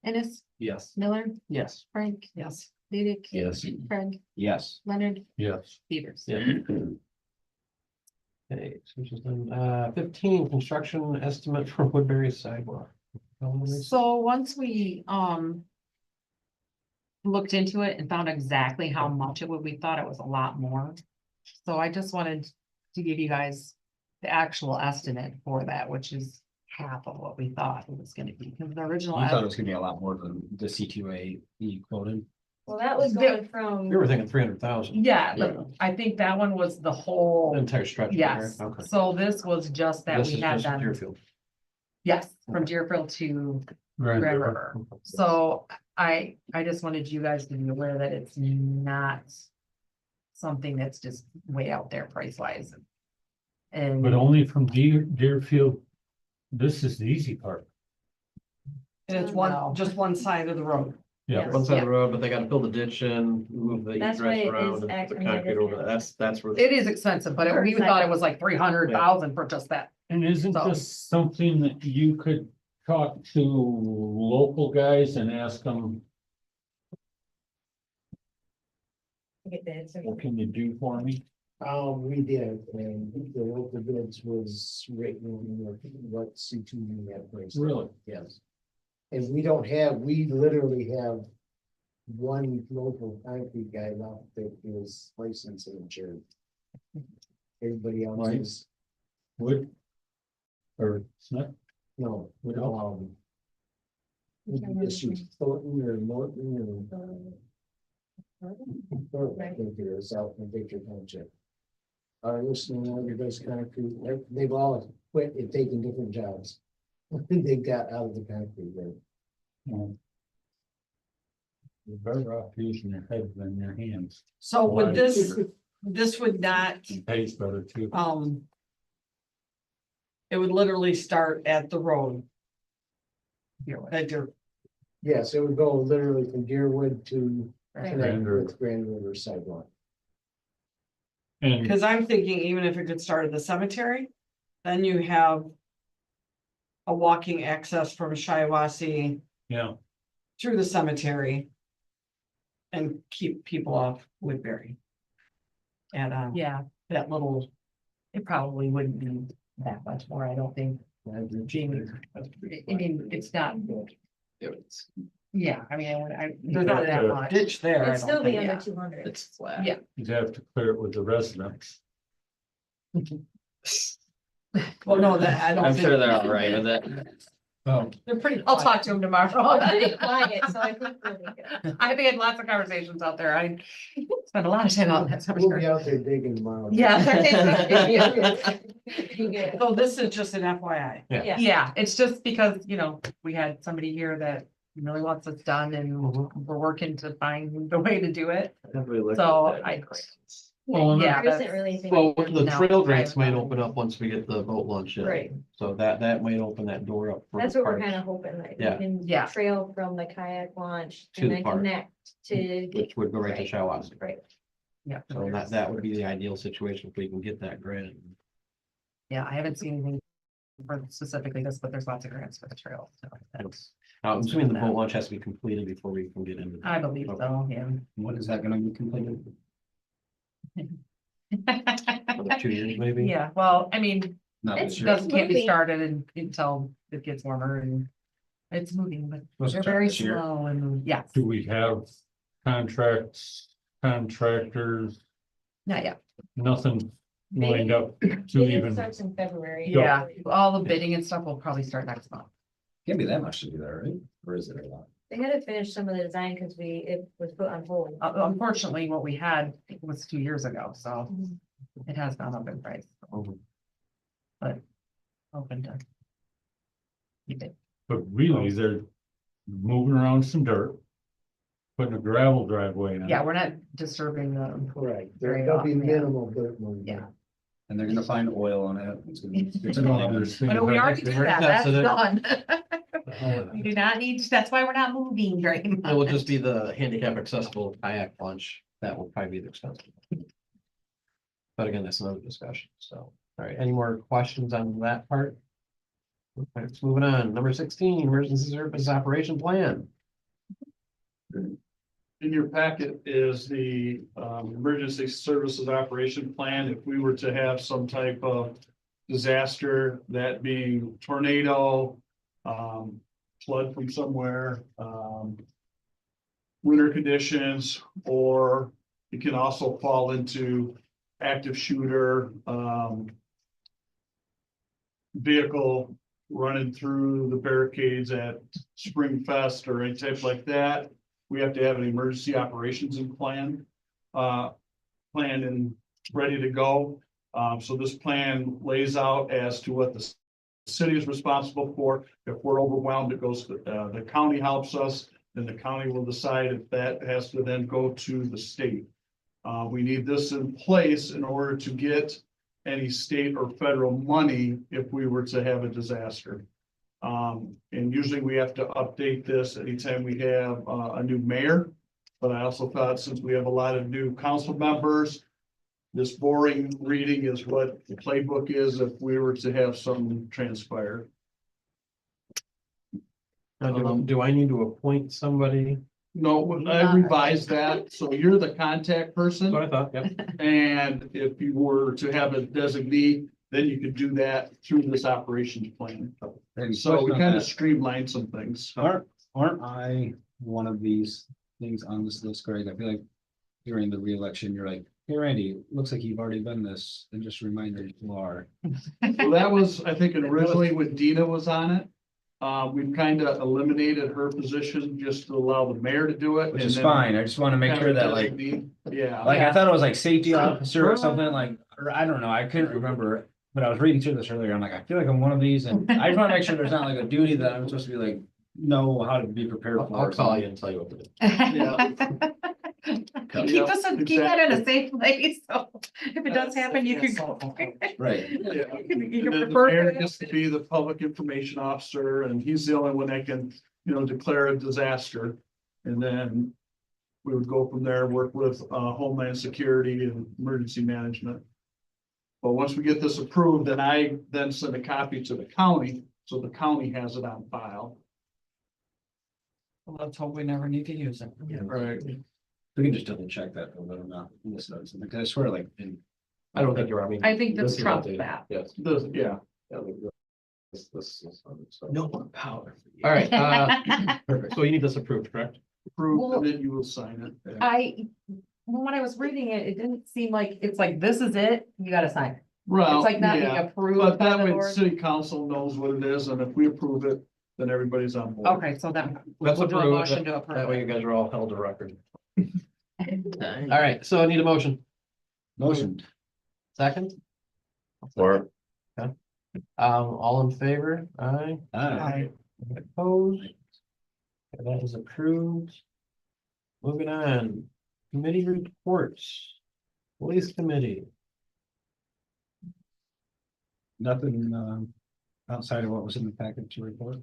[SPEAKER 6] Ennis,
[SPEAKER 11] Yes.
[SPEAKER 6] Miller,
[SPEAKER 4] Yes.
[SPEAKER 6] Frank,
[SPEAKER 3] Yes.
[SPEAKER 6] Lydic.
[SPEAKER 9] Yes.
[SPEAKER 6] Craig,
[SPEAKER 11] Yes.
[SPEAKER 6] Leonard,
[SPEAKER 2] Yes.
[SPEAKER 6] Peters.
[SPEAKER 4] Yeah. Okay, so just, 15, construction estimate for Woodbury sidewalk.
[SPEAKER 3] So once we, looked into it and found exactly how much it would, we thought it was a lot more. So I just wanted to give you guys the actual estimate for that, which is half of what we thought it was gonna be, because the original.
[SPEAKER 11] You thought it was gonna be a lot more than the C2A quoted.
[SPEAKER 1] Well, that was going from.
[SPEAKER 4] We were thinking 300,000,
[SPEAKER 3] Yeah, but I think that one was the whole,
[SPEAKER 4] entire stretch. right there.
[SPEAKER 3] yes,
[SPEAKER 4] Okay.
[SPEAKER 3] so this was just that
[SPEAKER 4] This
[SPEAKER 3] we
[SPEAKER 4] is
[SPEAKER 3] had
[SPEAKER 4] just
[SPEAKER 3] done,
[SPEAKER 4] Deerfield.
[SPEAKER 3] yes, from Deerfield to
[SPEAKER 2] Grand
[SPEAKER 3] Grand
[SPEAKER 2] River.
[SPEAKER 3] River. So I just wanted you guys to be aware that it's not something that's just way out there price wise. And.
[SPEAKER 2] But only from Deerfield. This is the easy part.
[SPEAKER 8] And it's
[SPEAKER 3] No.
[SPEAKER 8] just one side of the road.
[SPEAKER 2] Yeah.
[SPEAKER 1] Yes.
[SPEAKER 4] One side of the road, but they gotta build a ditch in, move the
[SPEAKER 1] That's why
[SPEAKER 4] egress
[SPEAKER 1] it
[SPEAKER 4] around
[SPEAKER 1] is
[SPEAKER 4] and
[SPEAKER 1] act-
[SPEAKER 4] put
[SPEAKER 1] I
[SPEAKER 4] the
[SPEAKER 1] mean, it
[SPEAKER 4] concrete
[SPEAKER 1] is
[SPEAKER 4] over
[SPEAKER 1] kind
[SPEAKER 4] that.
[SPEAKER 1] of-
[SPEAKER 4] That's where.
[SPEAKER 3] It is expensive, but we thought it was like 300,000 for just that.
[SPEAKER 2] And isn't
[SPEAKER 3] So-
[SPEAKER 2] this something that you could talk to local guys and ask them,
[SPEAKER 1] Get bids.
[SPEAKER 2] what can you do for me?
[SPEAKER 7] We did, and the local bids was written in what C2 had priced.
[SPEAKER 2] Really?
[SPEAKER 7] Yes. And we literally have one local concrete guy left that is licensed and insured. Everybody else
[SPEAKER 2] Right.
[SPEAKER 7] is,
[SPEAKER 2] Wood? Or Smith?
[SPEAKER 7] No, we don't allow them. We can just use Thornton or Norton or. Thornton, I think it is out in Victor Township. Our listening order does concrete, they've all quit and taken different jobs. They got out of the concrete, right?
[SPEAKER 2] You're better off using your head than your hands.
[SPEAKER 8] So would
[SPEAKER 2] Right.
[SPEAKER 8] this would not,
[SPEAKER 2] It pays better too.
[SPEAKER 8] it would literally start at the road. At your,
[SPEAKER 7] Yes, it would go literally from Deerwood to connect
[SPEAKER 2] Grand
[SPEAKER 7] with Grand River sidewalk.
[SPEAKER 2] And
[SPEAKER 8] because I'm thinking even if it could start at the cemetery, then you have a walking access from Shiawassee
[SPEAKER 2] yeah,
[SPEAKER 8] through the cemetery and keep people off Woodbury. And,
[SPEAKER 3] Yeah,
[SPEAKER 8] that little,
[SPEAKER 3] it probably wouldn't be that much more, I don't think. Jamie, I mean, it's not, yeah, I mean, there's not that much.
[SPEAKER 8] ditch there. I
[SPEAKER 1] It'd
[SPEAKER 8] don't
[SPEAKER 1] still be
[SPEAKER 8] think.
[SPEAKER 1] under 200.
[SPEAKER 11] It's flat.
[SPEAKER 3] Yeah.
[SPEAKER 2] you'd have to clear it with the residents.
[SPEAKER 8] Well, no, that, I don't
[SPEAKER 11] I'm
[SPEAKER 8] think.
[SPEAKER 11] sure they're all right with it.
[SPEAKER 2] Oh,
[SPEAKER 8] They're pretty.
[SPEAKER 3] I'll
[SPEAKER 8] quiet.
[SPEAKER 3] talk to him tomorrow.
[SPEAKER 1] Pretty quiet, so I think we'll be good.
[SPEAKER 3] I've had lots of conversations out there. I spent a lot of time out that
[SPEAKER 7] We'll be
[SPEAKER 3] cemetery.
[SPEAKER 7] out there digging tomorrow.
[SPEAKER 3] Yeah.
[SPEAKER 8] So this is just an FYI.
[SPEAKER 1] Yeah.
[SPEAKER 3] Yeah, it's just because, you know, we had somebody here that really wants us done and we're working to find the way to do it. So
[SPEAKER 2] Well,
[SPEAKER 3] yeah,
[SPEAKER 1] There isn't
[SPEAKER 3] that's-
[SPEAKER 1] really anything.
[SPEAKER 4] Well,
[SPEAKER 1] we can
[SPEAKER 4] the
[SPEAKER 1] do.
[SPEAKER 3] No,
[SPEAKER 4] trail
[SPEAKER 3] I
[SPEAKER 4] grants might
[SPEAKER 3] haven't.
[SPEAKER 4] open up once we get the boat launch in.
[SPEAKER 1] Right,
[SPEAKER 4] So that might open that door up. for
[SPEAKER 1] that's what we're
[SPEAKER 4] parks,
[SPEAKER 1] kind of hoping, that we
[SPEAKER 4] Yeah.
[SPEAKER 1] can
[SPEAKER 3] Yeah.
[SPEAKER 1] trail from the kayak launch
[SPEAKER 4] To
[SPEAKER 1] and
[SPEAKER 4] the
[SPEAKER 1] then
[SPEAKER 4] park.
[SPEAKER 1] connect to.
[SPEAKER 4] Which would go right to
[SPEAKER 1] Right.
[SPEAKER 4] Shiawassee.
[SPEAKER 1] Right,
[SPEAKER 3] Yeah.
[SPEAKER 4] So that would be the ideal situation if we can get that grant.
[SPEAKER 3] Yeah, I haven't seen anything for specifically this, but there's lots of grants for the trail. So that's,
[SPEAKER 4] I'm assuming the boat launch has to be completed before we can get into.
[SPEAKER 3] I believe so, yeah.
[SPEAKER 11] When is that gonna be completed?
[SPEAKER 4] Another 2 years maybe.
[SPEAKER 3] Yeah, well, I mean,
[SPEAKER 11] Not
[SPEAKER 1] It's
[SPEAKER 11] this year.
[SPEAKER 3] doesn't can't be
[SPEAKER 1] moving.
[SPEAKER 3] started until it gets warmer and it's moving, but
[SPEAKER 11] Was
[SPEAKER 3] they're
[SPEAKER 11] it
[SPEAKER 3] very
[SPEAKER 11] this year?
[SPEAKER 3] slow and yeah,
[SPEAKER 2] do we have contractors,
[SPEAKER 3] not yet.
[SPEAKER 2] nothing lined up to
[SPEAKER 1] meeting
[SPEAKER 2] even,
[SPEAKER 1] starts in February.
[SPEAKER 3] Yeah, all the bidding and stuff will probably start next month.
[SPEAKER 11] Can't be that much to do that, right? Or is it a lot?
[SPEAKER 1] They had to finish some of the design because it was put on hold.
[SPEAKER 3] Unfortunately, what we had was 2 years ago, so
[SPEAKER 1] Mhm.
[SPEAKER 3] it has gone up in price.
[SPEAKER 4] Mhm.
[SPEAKER 3] But open to. Keep it.
[SPEAKER 2] but really they're moving around some dirt. Putting a gravel driveway in.
[SPEAKER 3] Yeah, we're not disturbing the,
[SPEAKER 7] Correct.
[SPEAKER 3] Very
[SPEAKER 7] There'll be
[SPEAKER 3] often, yeah.
[SPEAKER 7] minimal dirt movement.
[SPEAKER 3] yeah.
[SPEAKER 11] And they're gonna find oil on it. It's gonna be-
[SPEAKER 2] It's one of those things
[SPEAKER 3] But we
[SPEAKER 2] like-
[SPEAKER 3] already did
[SPEAKER 4] very
[SPEAKER 3] that, that's
[SPEAKER 4] sensitive.
[SPEAKER 3] done. We do not need, that's why we're not moving very much.
[SPEAKER 4] It will just be the handicap accessible kayak launch. That will probably be the expensive. But again, that's another discussion. So, all right, any more questions on that part? Okay, let's moving on. Number 16, emergency service operation plan.
[SPEAKER 12] In your packet is the emergency services operation plan. If we were to have some type of disaster, that being tornado, flood from somewhere, winter conditions, or it can also fall into active shooter, vehicle running through the barricades at Spring Fest or any type like that. We have to have an emergency operations and plan and ready to go. So this plan lays out as to what the city is responsible for. If we're overwhelmed, it goes, the county helps us, then the county will decide if that has to then go to the state. We need this in place in order to get any state or federal money if we were to have a disaster. And usually we have to update this anytime we have a new mayor. But I also thought since we have a lot of new council members, this boring reading is what the playbook is if we were to have something transpire.
[SPEAKER 4] Now, do I need to appoint somebody?
[SPEAKER 12] No, I revised that, so you're the contact person.
[SPEAKER 4] That's what I thought, yep.
[SPEAKER 12] And if you were to have a designee, then you could do that through this operations plan.
[SPEAKER 11] Hey,
[SPEAKER 12] So we
[SPEAKER 11] question on
[SPEAKER 12] kind of
[SPEAKER 11] that.
[SPEAKER 12] streamlined some things.
[SPEAKER 11] Aren't I one of these things on this list, Greg? I feel like during the reelection, you're like Hey Randy, looks like you've already done this, and just reminded Laura.
[SPEAKER 12] So that was, I think originally when Dina was on it. We've kind of eliminated her position just to allow the mayor to do it.
[SPEAKER 11] Which
[SPEAKER 12] and
[SPEAKER 11] is
[SPEAKER 12] then
[SPEAKER 11] fine, I just wanna make
[SPEAKER 12] have
[SPEAKER 11] sure
[SPEAKER 12] a
[SPEAKER 11] that like,
[SPEAKER 12] designee. Yeah.
[SPEAKER 11] I thought it was like safety officer or something like, or I don't know, I couldn't remember. But I was reading through this earlier, I'm like, I feel like I'm one of these, and I just wanna make sure there's not like a duty that I'm supposed to be like, know how to be prepared for.
[SPEAKER 4] I'll
[SPEAKER 11] or
[SPEAKER 4] call
[SPEAKER 11] something.
[SPEAKER 4] you and tell you what to do.
[SPEAKER 6] Keep this, keep that in a safe place, so if it does happen, you can go.
[SPEAKER 11] Right.
[SPEAKER 12] Yeah.
[SPEAKER 6] You can
[SPEAKER 12] And then the
[SPEAKER 6] refer
[SPEAKER 12] mayor
[SPEAKER 6] to
[SPEAKER 12] gets to be the public information officer, and he's the only one that can, declare a disaster. And then we would go from there, work with Homeland Security and Emergency Management. But once we get this approved, then I then send a copy to the county, so the county has it on file.
[SPEAKER 8] Well, let's hope we never need to use it.
[SPEAKER 12] Right.
[SPEAKER 11] We can just double check that, but I'm not, because I swear like, in
[SPEAKER 4] I don't think you're, I mean.
[SPEAKER 3] I think this
[SPEAKER 4] is
[SPEAKER 3] trumps
[SPEAKER 4] updated.
[SPEAKER 3] that.
[SPEAKER 4] Yes.
[SPEAKER 12] Yeah.
[SPEAKER 5] This is.
[SPEAKER 11] no more power.
[SPEAKER 4] All right, perfect. So you need this approved, correct?
[SPEAKER 12] Approved, and then you will sign it.
[SPEAKER 3] When I was reading it, it didn't seem like, it's like, this is it, you gotta sign it.
[SPEAKER 12] Well,
[SPEAKER 3] It's like not being
[SPEAKER 12] yeah,
[SPEAKER 3] approved
[SPEAKER 12] but
[SPEAKER 3] by
[SPEAKER 12] that
[SPEAKER 3] the
[SPEAKER 12] way
[SPEAKER 3] board.
[SPEAKER 12] city council knows what it is, and if we approve it, then everybody's on board.
[SPEAKER 3] Okay, so then we'll
[SPEAKER 4] Let's
[SPEAKER 3] do a
[SPEAKER 4] approve
[SPEAKER 3] motion
[SPEAKER 4] it.
[SPEAKER 3] to approve.
[SPEAKER 4] That way you
[SPEAKER 3] it.
[SPEAKER 4] guys are all held to record. All right, so I need a motion.
[SPEAKER 11] Motion.
[SPEAKER 4] Second,
[SPEAKER 9] Or
[SPEAKER 4] all in favor? Aye.
[SPEAKER 11] Aye.
[SPEAKER 4] Opposed? Okay, that is approved. Moving on, committee reports. Police committee.
[SPEAKER 11] Nothing, outside of what was in the package to report.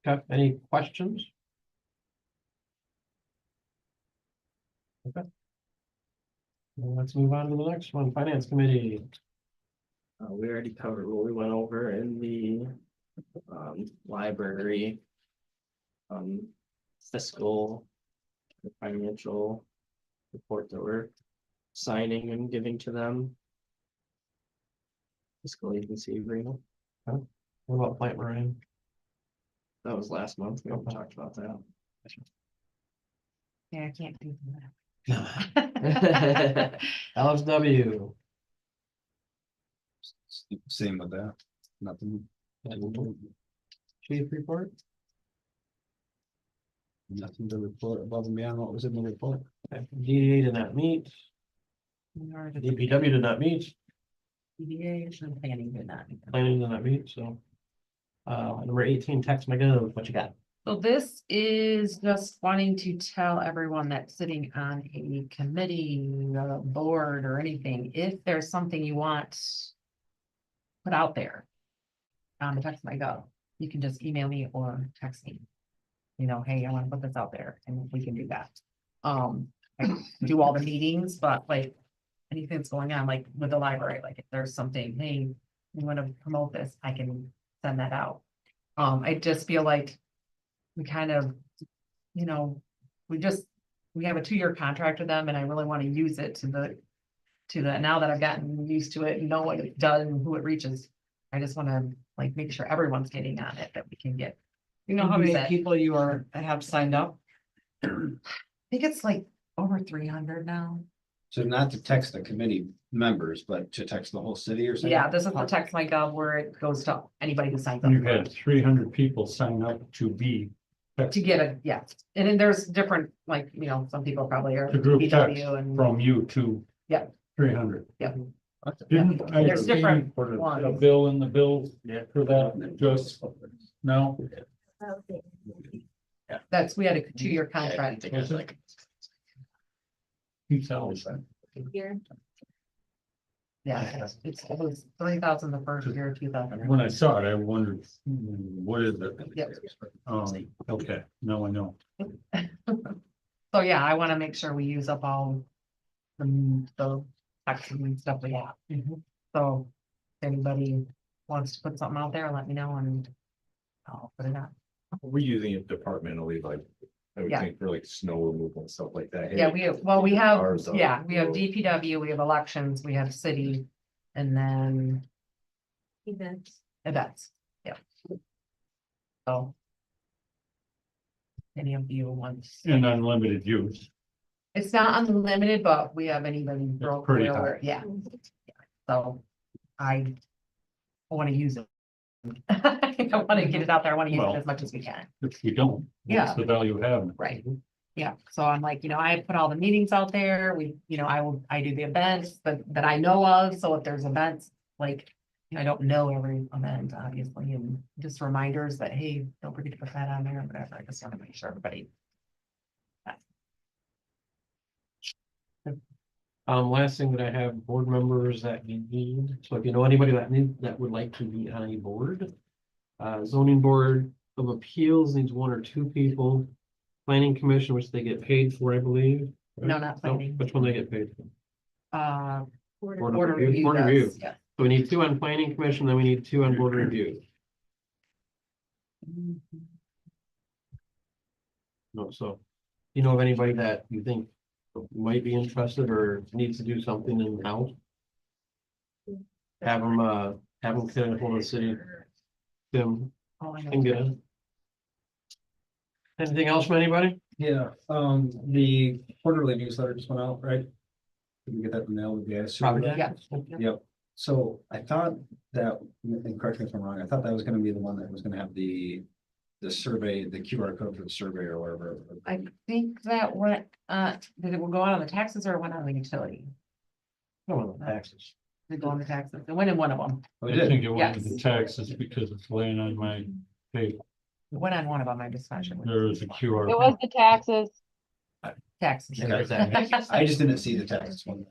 [SPEAKER 4] Okay, any questions? Okay. Well, let's move on to the next one, finance committee.
[SPEAKER 5] We already covered what we went over in the library. Fiscal, financial report that we're signing and giving to them. Fiscal agency agreement,
[SPEAKER 4] What about Plant Moran?
[SPEAKER 5] that was last month, we haven't talked about that.
[SPEAKER 3] Yeah, I can't do that.
[SPEAKER 4] LSW.
[SPEAKER 11] Same with that, nothing.
[SPEAKER 4] Chief report.
[SPEAKER 11] Nothing to report above and beyond what was in the report.
[SPEAKER 4] DDA did not meet. DPW did not meet.
[SPEAKER 3] Deviation planning did not.
[SPEAKER 4] Planning did not meet, so. Number 18, text my gov, what you got?
[SPEAKER 3] So this is just wanting to tell everyone that's sitting on a committee, board or anything, if there's something you want put out there on the text my gov, you can just email me or text me. Hey, I want to put this out there, and we can do that. I do all the meetings, but like anything that's going on, like with the library, like if there's something, hey, we want to promote this, I can send that out. I just feel like we kind of, we have a 2-year contract with them, and I really want to use it to the, now that I've gotten used to it and know what it does and who it reaches. I just want to like make sure everyone's getting on it, that we can get.
[SPEAKER 8] You know how many
[SPEAKER 3] Use it.
[SPEAKER 8] people you have signed up?
[SPEAKER 3] I think it's like over 300 now.
[SPEAKER 11] So not to text the committee members, but to text the whole city or something?
[SPEAKER 3] Yeah, this is the text my gov where it goes to anybody who signs
[SPEAKER 2] You've
[SPEAKER 3] up
[SPEAKER 2] had 300 people sign up to be.
[SPEAKER 3] to get a, yeah. And then there's different, like, some people probably are
[SPEAKER 2] The group text
[SPEAKER 3] BW and
[SPEAKER 2] from you to.
[SPEAKER 3] Yeah.
[SPEAKER 2] 300.
[SPEAKER 3] Yeah.
[SPEAKER 2] Didn't I
[SPEAKER 3] There's
[SPEAKER 2] see
[SPEAKER 3] different
[SPEAKER 2] a
[SPEAKER 3] ones.
[SPEAKER 2] bill in the bill for that, just, no?
[SPEAKER 3] we had a 2-year contract.
[SPEAKER 2] He tells that.
[SPEAKER 3] Yeah, it was 3,000 the first year, 2,000.
[SPEAKER 2] When I saw it, I wondered, what is it?
[SPEAKER 3] Yep.
[SPEAKER 2] Okay, now I know.
[SPEAKER 3] So yeah, I want to make sure we use up all the taxes and stuff we have. So if anybody wants to put something out there, let me know and I'll put it out.
[SPEAKER 10] We're using it departmentally, like, I would
[SPEAKER 3] Yeah.
[SPEAKER 10] think for like snow removal and stuff like that.
[SPEAKER 3] Yeah, we have,
[SPEAKER 10] Ours are-
[SPEAKER 3] yeah, we have DPW, we have elections, we have city, and then
[SPEAKER 1] Events.
[SPEAKER 3] events, yeah. So. Any of you want?
[SPEAKER 2] And unlimited use.
[SPEAKER 3] It's not unlimited, but we haven't even broke
[SPEAKER 2] pretty
[SPEAKER 3] where
[SPEAKER 2] high.
[SPEAKER 3] we're, yeah. So I want to use it. I want to get it out there. I want to use it
[SPEAKER 2] Well,
[SPEAKER 3] as much as we can.
[SPEAKER 2] If we don't,
[SPEAKER 3] Yeah.
[SPEAKER 2] what's the value of having it?
[SPEAKER 3] Right. Yeah, so I'm like, I put all the meetings out there. I do the events that I know of. So if there's events, like, I don't know every event, obviously, and just reminders that, hey, don't forget to put that on there or whatever. I just want to make sure everybody.
[SPEAKER 4] Last thing that I have, board members that you need, so if you know anybody that would like to be on a board. Zoning Board of Appeals needs 1 or 2 people. Planning Commission, which they get paid for, I believe.
[SPEAKER 3] No, not
[SPEAKER 4] No,
[SPEAKER 3] planning.
[SPEAKER 4] which one they get paid for?
[SPEAKER 3] Board
[SPEAKER 4] Board of Review. Board of
[SPEAKER 3] does,
[SPEAKER 4] Review.
[SPEAKER 3] yeah.
[SPEAKER 4] So we need 2 on Planning Commission, then we need 2 on Board of Review. No, so, you know of anybody that you think might be interested or needs to do something in house? Have them connect with the city. Tim,
[SPEAKER 3] Oh, I know.
[SPEAKER 4] and get it. Anything else from anybody?
[SPEAKER 11] Yeah, the quarterly newsletter just went out, right? Did we get that in the mail with the guys?
[SPEAKER 4] Probably did.
[SPEAKER 3] Yeah.
[SPEAKER 11] Yep, so I thought that, and correct me if I'm wrong, I thought that was gonna be the one that was gonna have the survey, the QR code for the survey or whatever.
[SPEAKER 3] I think that went, did it go on the taxes or it went on the utility?
[SPEAKER 4] No, the taxes.
[SPEAKER 3] Did it go on the taxes? It went in one of them.
[SPEAKER 11] Oh,
[SPEAKER 2] I
[SPEAKER 11] it did?
[SPEAKER 2] think it went to the
[SPEAKER 3] Yes.
[SPEAKER 2] taxes because it's laying on my pay.
[SPEAKER 3] It went on one of them, I just mentioned.
[SPEAKER 2] There is a QR.
[SPEAKER 6] It was the taxes.
[SPEAKER 3] Taxes.
[SPEAKER 11] Okay. I just didn't see the taxes one.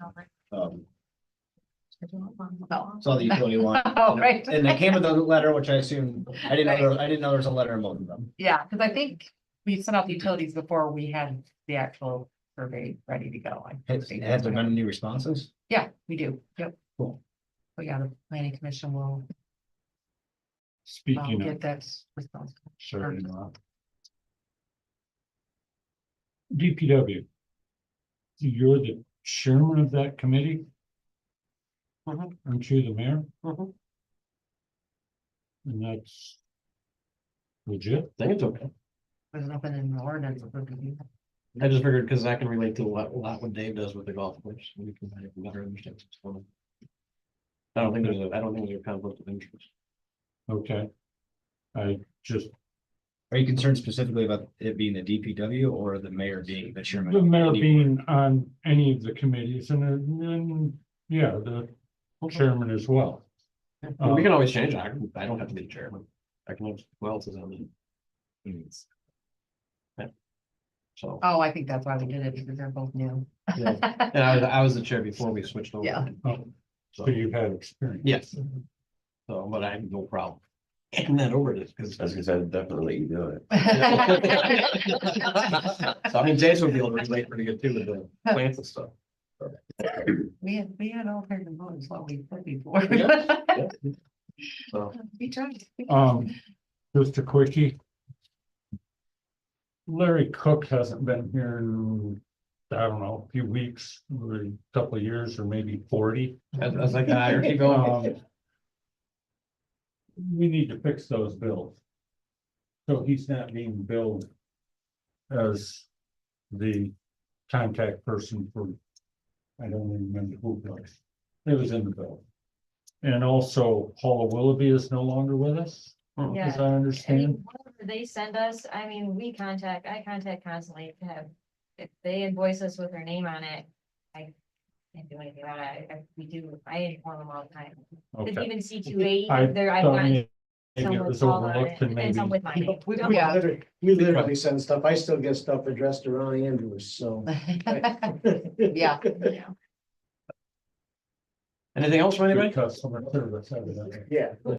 [SPEAKER 11] Saw the utility one.
[SPEAKER 3] Oh, right.
[SPEAKER 11] And it came with a letter, which I assume, I didn't know there was a letter in both of them.
[SPEAKER 3] Yeah, because I think we sent out the utilities before we had the actual survey ready to go.
[SPEAKER 11] Has there been any responses?
[SPEAKER 3] Yeah, we do. Yep.
[SPEAKER 11] Cool.
[SPEAKER 3] So yeah, the planning commission will
[SPEAKER 2] Speaking
[SPEAKER 3] get
[SPEAKER 2] of,
[SPEAKER 3] that response.
[SPEAKER 2] sorry, DPW. You're the chairman of that committee?
[SPEAKER 3] Mhm.
[SPEAKER 2] Aren't you the mayor?
[SPEAKER 3] Mhm.
[SPEAKER 2] And that's legit?
[SPEAKER 4] I think it's okay.
[SPEAKER 3] There's nothing in the ordinance.
[SPEAKER 4] I just figured because I can relate to a lot what Dave does with the golf course. We can have a better understanding. I don't think there's a conflict of interest.
[SPEAKER 2] Okay. I just,
[SPEAKER 11] Are you concerned specifically about it being the DPW or the mayor being the chairman?
[SPEAKER 2] the mayor being on any of the committees and then, yeah, the chairman as well.
[SPEAKER 4] Well, we can always change it. I don't have to be the chairman. I can have, who else is on it? Yeah. So,
[SPEAKER 3] Oh, I think that's why we did it, because they're both new.
[SPEAKER 4] yeah. And I was the chair before we switched over.
[SPEAKER 3] Yeah.
[SPEAKER 2] Oh,
[SPEAKER 4] So,
[SPEAKER 2] so you've had experience.
[SPEAKER 4] yes. So, but I have no problem. Handing that over to, because.
[SPEAKER 9] I was gonna say, definitely you do it.
[SPEAKER 4] So I mean, Jason would be able to relate pretty good too with the plants and stuff.
[SPEAKER 3] We had all kinds of motives what we put before.
[SPEAKER 4] So,
[SPEAKER 3] We tried.
[SPEAKER 2] Just a quickie. Larry Cook hasn't been here in, I don't know, a few weeks, or a couple of years, or maybe 40.
[SPEAKER 4] I was like, I keep going.
[SPEAKER 2] We need to fix those bills. So he's not being billed as the contact person for, I don't even remember who it was. It was in the bill. And also Paula Willoughby is no longer with us,
[SPEAKER 1] Yeah.
[SPEAKER 2] as I
[SPEAKER 1] I mean,
[SPEAKER 2] understand.
[SPEAKER 1] whatever they send us, I mean, I contact constantly to have, if they invoice us with their name on it, I can't do anything about it. I inform them all the time. It's
[SPEAKER 2] Okay.
[SPEAKER 1] even C2A,
[SPEAKER 2] I
[SPEAKER 1] there, I've
[SPEAKER 2] thought
[SPEAKER 1] gotten
[SPEAKER 2] maybe it
[SPEAKER 1] some with
[SPEAKER 2] was
[SPEAKER 1] Paula on
[SPEAKER 2] overlooked
[SPEAKER 1] it,
[SPEAKER 2] and
[SPEAKER 1] and some
[SPEAKER 2] maybe.
[SPEAKER 1] with my name.
[SPEAKER 7] We literally send stuff. I still get stuff addressed to Ron Andrews, so.
[SPEAKER 3] Yeah.
[SPEAKER 4] Anything else from anybody?
[SPEAKER 2] Customer service, evidently.
[SPEAKER 7] Yeah.